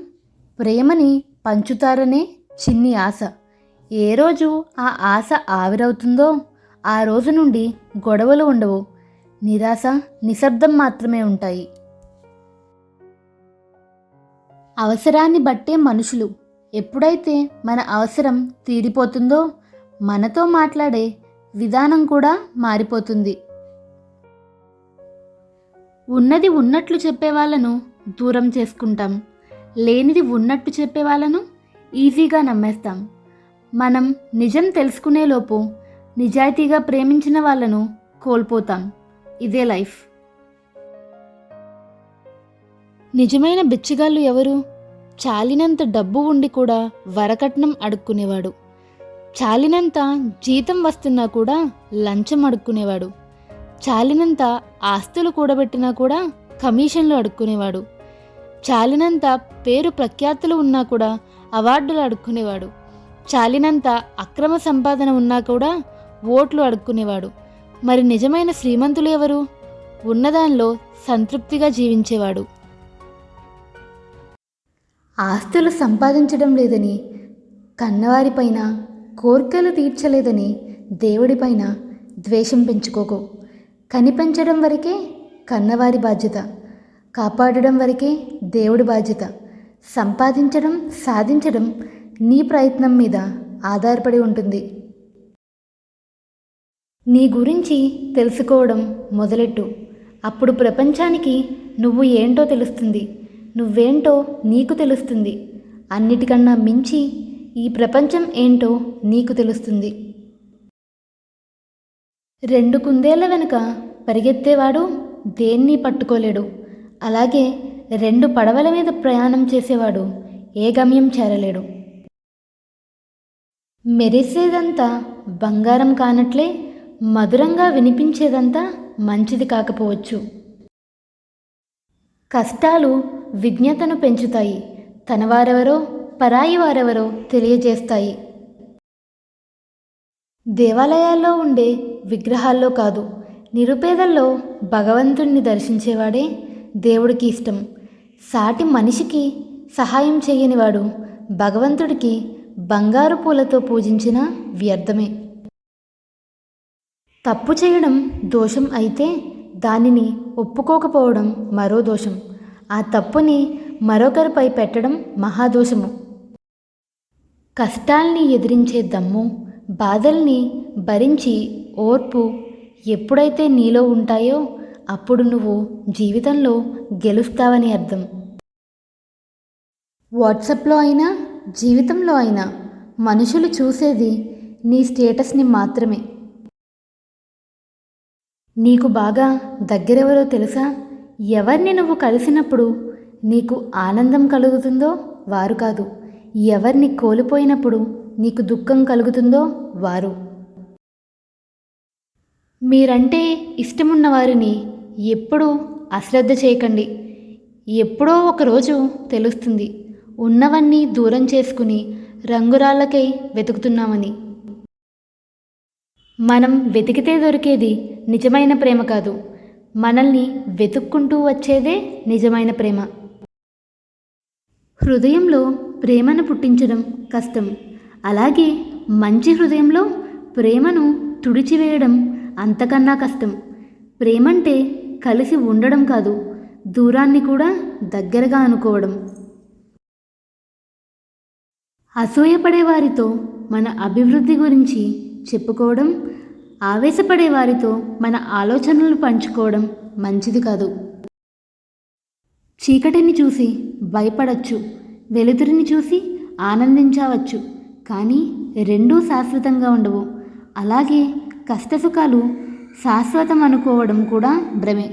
ప్రేమని పంచుతారనే చిన్ని ఆశ. ఏ రోజు ఆ ఆశ ఆవిరవుతుందో ఆ రోజు నుండి గొడవలు ఉండవు, నిరాశ నిశ్శబ్దం మాత్రమే ఉంటాయి. అవసరాన్ని బట్టే మనుషులు. ఎప్పుడైతే మన అవసరం తీరిపోతుందో మనతో మాట్లాడే విధానం కూడా మారిపోతుంది. ఉన్నది ఉన్నట్లు చెప్పే వాళ్ళను దూరం చేసుకుంటాం, లేనిది ఉన్నట్టు చెప్పే వాళ్ళను ఈజీగా నమ్మేస్తాం. మనం నిజం తెలుసుకునేలోపు నిజాయితీగా ప్రేమించిన వాళ్ళను కోల్పోతాం. ఇదే లైఫ్. నిజమైన బిచ్చగాళ్ళు ఎవరు? చాలినంత డబ్బు ఉండి కూడా వరకట్నం అడుక్కునేవాడు, చాలినంత జీతం వస్తున్నా కూడా లంచం అడుక్కునేవాడు, చాలినంత ఆస్తులు కూడబెట్టినా కూడా కమిషన్లు అడుక్కునేవాడు, చాలినంత పేరు ప్రఖ్యాతులు ఉన్నా కూడా అవార్డులు అడుక్కునేవాడు, చాలినంత అక్రమ సంపాదన ఉన్నా కూడా ఓట్లు అడుక్కునేవాడు. మరి నిజమైన శ్రీమంతులు ఎవరు? ఉన్నదానిలో సంతృప్తిగా జీవించేవాడు. ఆస్తులు సంపాదించడం లేదని, కన్నవారిపైన కోర్కెలు తీర్చలేదని దేవుడిపైన ద్వేషం పెంచుకోకు. కనిపెంచడం వరకే కన్నవారి బాధ్యత, కాపాడడం వరకే దేవుడి బాధ్యత. సంపాదించడం సాధించడం నీ ప్రయత్నం మీద ఆధారపడి ఉంటుంది. నీ గురించి తెలుసుకోవడం మొదలెట్టు. అప్పుడు ప్రపంచానికి నువ్వు ఏంటో తెలుస్తుంది, నువ్వేంటో నీకు తెలుస్తుంది. అన్నిటికన్నా మించి ఈ ప్రపంచం ఏంటో నీకు తెలుస్తుంది. 2 కుందేళ్ల వెనుక పరిగెత్తేవాడు దేన్ని పట్టుకోలేడు. అలాగే 2 పడవల మీద ప్రయాణం చేసేవాడు ఏ గమ్యం చేరలేడు. మెరిసేదంతా బంగారం కానట్లే మధురంగా వినిపించేదంతా మంచిది కాకపోవచ్చు. కష్టాలు విజ్ఞతను పెంచుతాయి, తనవారెవరో పరాయి వారెవరో తెలియజేస్తాయి. దేవాలయాల్లో ఉండే విగ్రహాల్లో కాదు, నిరుపేదల్లో భగవంతుణ్ణి దర్శించేవాడే దేవుడికి ఇష్టం. సాటి మనిషికి సహాయం చేయనివాడు భగవంతుడికి బంగారు పూలతో పూజించిన వ్యర్థమే. తప్పు చేయడం దోషం అయితే దానిని ఒప్పుకోకపోవడం మరో దోషం. ఆ తప్పుని మరొకరిపై పెట్టడం మహాదోషము. కష్టాల్ని ఎదిరించే దమ్ము, బాధల్ని భరించి ఓర్పు ఎప్పుడైతే నీలో ఉంటాయో అప్పుడు నువ్వు జీవితంలో గెలుస్తావని అర్థం. వాట్సాప్లో అయినా జీవితంలో అయినా మనుషులు చూసేది నీ స్టేటస్ని మాత్రమే. నీకు బాగా దగ్గరెవరో తెలుసా? ఎవరిని నువ్వు కలిసినప్పుడు నీకు ఆనందం కలుగుతుందో వారు కాదు, ఎవరిని కోల్పోయినప్పుడు నీకు దుఃఖం కలుగుతుందో వారు. మీరంటే ఇష్టమున్న వారిని ఎప్పుడూ అశ్రద్ధ చేయకండి. ఎప్పుడో ఒకరోజు తెలుస్తుంది ఉన్నవన్నీ దూరం చేసుకుని రంగురాళ్ళకై వెతుకుతున్నామని. మనం వెతికితే దొరికేది నిజమైన ప్రేమ కాదు, మనల్ని వెతుక్కుంటూ వచ్చేదే నిజమైన ప్రేమ. హృదయంలో ప్రేమను పుట్టించడం కష్టం, అలాగే మంచి హృదయంలో ప్రేమను తుడిచివేయడం అంతకన్నా కష్టం. ప్రేమంటే కలిసి ఉండడం కాదు, దూరాన్ని కూడా దగ్గరగా అనుకోవడం. అసూయపడే వారితో మన అభివృద్ధి గురించి చెప్పుకోవడం, ఆవేశపడే వారితో మన ఆలోచనలు పంచుకోవడం మంచిది కాదు. చీకటిని చూసి భయపడచ్చు, వెలుతురిని చూసి ఆనందించవచ్చు, కానీ రెండూ శాశ్వతంగా ఉండవు. అలాగే కష్టసుఖాలు శాశ్వతం అనుకోవడం కూడా భ్రమే.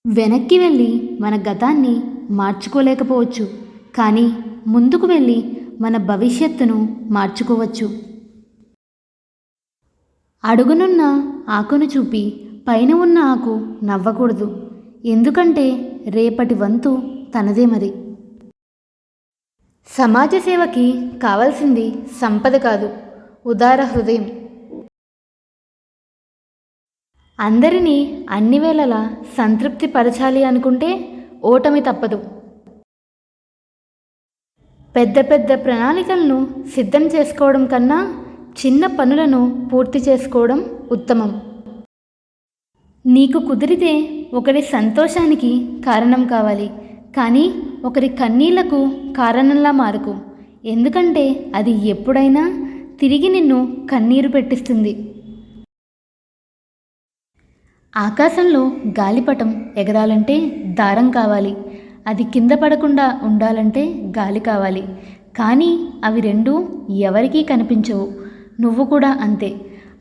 వెనక్కి వెళ్ళి మన గతాన్ని మార్చుకోలేకపోవచ్చు, కానీ ముందుకు వెళ్ళి మన భవిష్యత్తును మార్చుకోవచ్చు. అడుగునున్న ఆకును చూపి పైన ఉన్న ఆకు నవ్వకూడదు, ఎందుకంటే రేపటి వంతు తనదే. మరి సమాజ సేవకి కావాల్సింది సంపద కాదు, ఉదార హృదయం. అందరినీ అన్ని వేళలా సంతృప్తి పరచాలి అనుకుంటే ఓటమి తప్పదు. పెద్ద పెద్ద ప్రణాళికలను సిద్ధం చేసుకోవడం కన్నా చిన్న పనులను పూర్తి చేసుకోవడం ఉత్తమం. నీకు కుదిరితే ఒకరి సంతోషానికి కారణం కావాలి, కానీ ఒకరి కన్నీళ్లకు కారణంలా మారకు. ఎందుకంటే అది ఎప్పుడైనా తిరిగి నిన్ను కన్నీరు పెట్టిస్తుంది. ఆకాశంలో గాలిపటం ఎగరాలంటే దారం కావాలి, అది కింద పడకుండా ఉండాలంటే గాలి కావాలి. కానీ అవి రెండూ ఎవరికీ కనిపించవు. నువ్వు కూడా అంతే.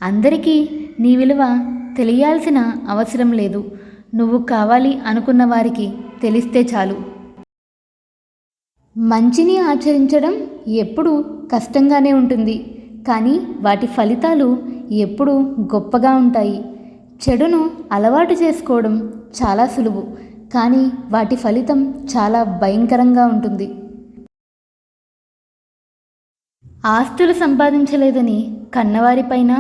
అందరికీ నీ విలువ తెలియాల్సిన అవసరం లేదు. నువ్వు కావాలి అనుకున్న వారికి తెలిస్తే చాలు. మంచిని ఆచరించడం ఎప్పుడూ కష్టంగానే ఉంటుంది, కానీ వాటి ఫలితాలు ఎప్పుడూ గొప్పగా ఉంటాయి. చెడును అలవాటు చేసుకోవడం చాలా సులువు, కానీ వాటి ఫలితం చాలా భయంకరంగా ఉంటుంది. ఆస్తులు సంపాదించలేదని కన్నవారిపైన,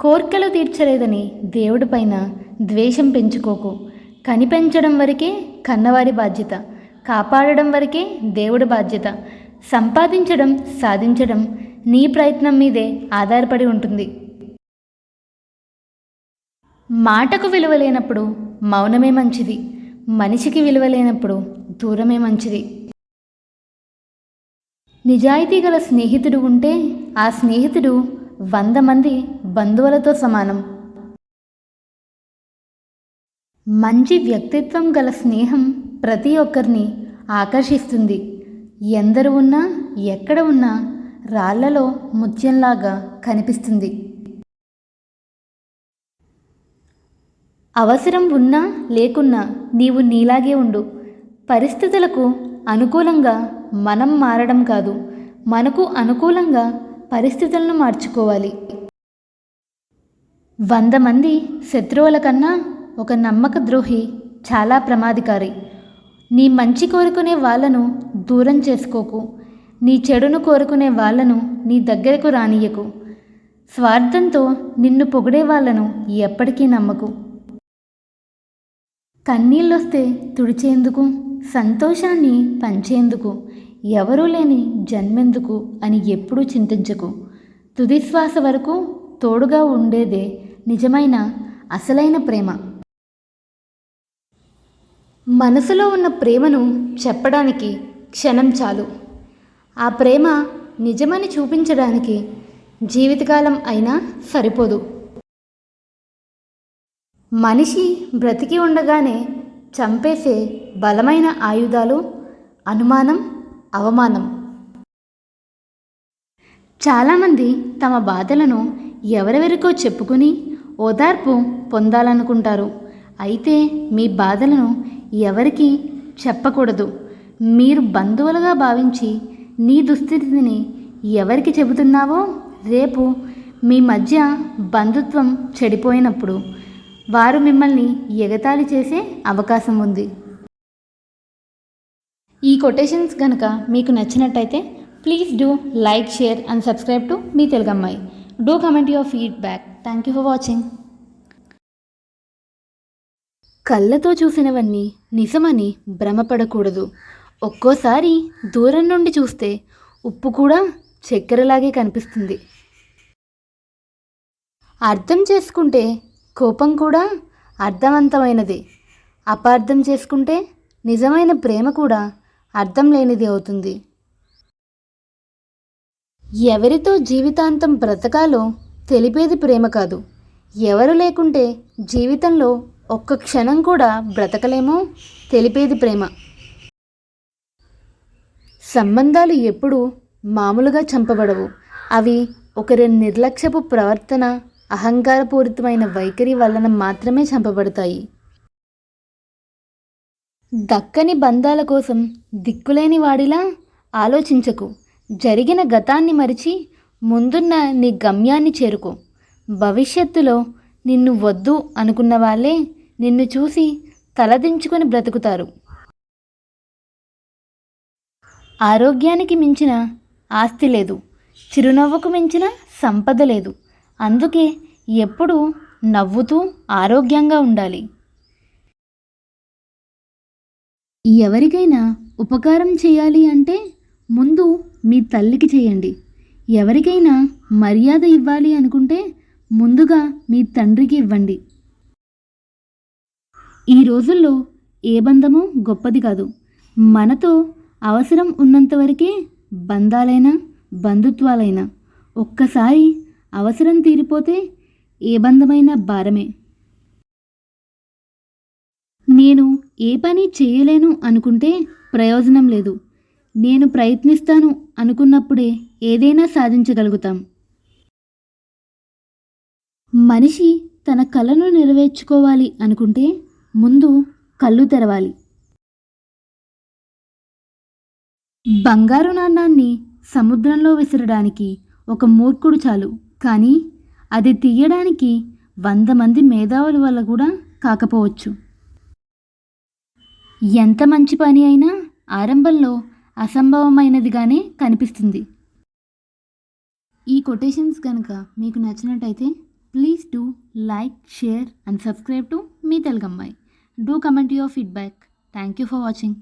కోర్కెలు తీర్చలేదని దేవుడిపైన ద్వేషం పెంచుకోకు. కనిపెంచడం వరకే కన్నవారి బాధ్యత, కాపాడడం వరకే దేవుడి బాధ్యత. సంపాదించడం, సాధించడం నీ ప్రయత్నం మీదే ఆధారపడి ఉంటుంది. మాటకు విలువ లేనప్పుడు మౌనమే మంచిది, మనిషికి విలువ లేనప్పుడు దూరమే మంచిది. నిజాయితీ గల స్నేహితుడు ఉంటే ఆ స్నేహితుడు 100 మంది బంధువులతో సమానం. మంచి వ్యక్తిత్వం గల స్నేహం ప్రతి ఒక్కరిని ఆకర్షిస్తుంది. ఎందరు ఉన్నా, ఎక్కడ ఉన్నా రాళ్లలో ముత్యంలాగా కనిపిస్తుంది. అవసరం ఉన్నా లేకున్నా నీవు నీలాగే ఉండు. పరిస్థితులకు అనుకూలంగా మనం మారడం కాదు, మనకు అనుకూలంగా పరిస్థితులను మార్చుకోవాలి. 100 మంది శత్రువుల కన్నా ఒక నమ్మక ద్రోహి చాలా ప్రమాదకారి. నీ మంచి కోరుకునే వాళ్ళను దూరం చేసుకోకు, నీ చెడును కోరుకునే వాళ్ళను నీ దగ్గరకు రానియకు. స్వార్థంతో నిన్ను పొగిడే వాళ్ళను ఎప్పటికీ నమ్మకు. కన్నీళ్ళొస్తే తుడిచేందుకు, సంతోషాన్ని పంచేందుకు ఎవరూ లేని జన్మెందుకు అని ఎప్పుడూ చింతించకు. తుదిశ్వాస వరకు తోడుగా ఉండేదే నిజమైన అసలైన ప్రేమ. మనసులో ఉన్న ప్రేమను చెప్పడానికి క్షణం చాలు. ఆ ప్రేమ నిజమని చూపించడానికి జీవితకాలం అయినా సరిపోదు. మనిషి బ్రతికి ఉండగానే చంపేసే బలమైన ఆయుధాలు అనుమానం, అవమానం. చాలామంది తమ బాధలను ఎవరెవరికో చెప్పుకుని ఓదార్పు పొందాలనుకుంటారు. అయితే మీ బాధలను ఎవరికీ చెప్పకూడదు. మీరు బంధువులుగా భావించి నీ దుస్థితిని ఎవరికి చెబుతున్నావో రేపు మీ మధ్య బంధుత్వం చెడిపోయినప్పుడు వారు మిమ్మల్ని ఎగతాళి చేసే అవకాశం ఉంది. ఈ కొటేషన్స్ కనుక మీకు నచ్చినట్టయితే please do like, share and subscribe to మీ తెలుగమ్మాయి. Do comment your feedback. Thank you for watching. కళ్ళతో చూసినవన్నీ నిజమని భ్రమపడకూడదు. ఒక్కోసారి దూరం నుండి చూస్తే ఉప్పు కూడా చక్కెరలాగే కనిపిస్తుంది. అర్థం చేసుకుంటే కోపం కూడా అర్థవంతమైనది. అపార్థం చేసుకుంటే నిజమైన ప్రేమ కూడా అర్థం లేనిది అవుతుంది. ఎవరితో జీవితాంతం బ్రతకాలో తెలిపేది ప్రేమ కాదు. ఎవరు లేకుంటే జీవితంలో ఒక్క క్షణం కూడా బ్రతకలేమో తెలిపేది ప్రేమ. సంబంధాలు ఎప్పుడూ మామూలుగా చంపబడవు. అవి ఒకరి నిర్లక్ష్యపు ప్రవర్తన, అహంకారపూరితమైన వైఖరి వలన మాత్రమే చంపబడతాయి. దక్కని బంధాల కోసం దిక్కులేని వాడిలా ఆలోచించకు. జరిగిన గతాన్ని మరిచి ముందున్న నీ గమ్యాన్ని చేరుకో. భవిష్యత్తులో నిన్ను వద్దు అనుకున్న వాళ్ళే నిన్ను చూసి తలదించుకొని బ్రతుకుతారు. ఆరోగ్యానికి మించిన ఆస్తి లేదు, చిరునవ్వుకు మించిన సంపద లేదు. అందుకే ఎప్పుడూ నవ్వుతూ ఆరోగ్యంగా ఉండాలి. ఎవరికైనా ఉపకారం చేయాలి అంటే ముందు మీ తల్లికి చేయండి. ఎవరికైనా మర్యాద ఇవ్వాలి అనుకుంటే ముందుగా మీ తండ్రికి ఇవ్వండి. ఈ రోజుల్లో ఏ బంధము గొప్పది కాదు. మనతో అవసరం ఉన్నంత వరకే బంధాలైనా బంధుత్వాలైనా. ఒక్కసారి అవసరం తీరిపోతే ఏ బంధమైనా భారమే. నేను ఏ పని చేయలేను అనుకుంటే ప్రయోజనం లేదు. నేను ప్రయత్నిస్తాను అనుకున్నప్పుడే ఏదైనా సాధించగలుగుతాం. మనిషి తన కలను నెరవేర్చుకోవాలి అనుకుంటే ముందు కళ్ళు తెరవాలి. బంగారు నాణాన్ని సముద్రంలో విసరడానికి ఒక మూర్ఖుడు చాలు, కానీ అది తీయడానికి 100 మంది మేధావుల వల్ల కూడా కాకపోవచ్చు. ఎంత మంచి పని అయినా ఆరంభంలో అసంభవమైనదిగానే కనిపిస్తుంది. ఈ కొటేషన్స్ కనుక మీకు నచ్చినట్టయితే please do like, share and subscribe to మీ తెలుగమ్మాయి. Do comment your feedback. Thank you for watching.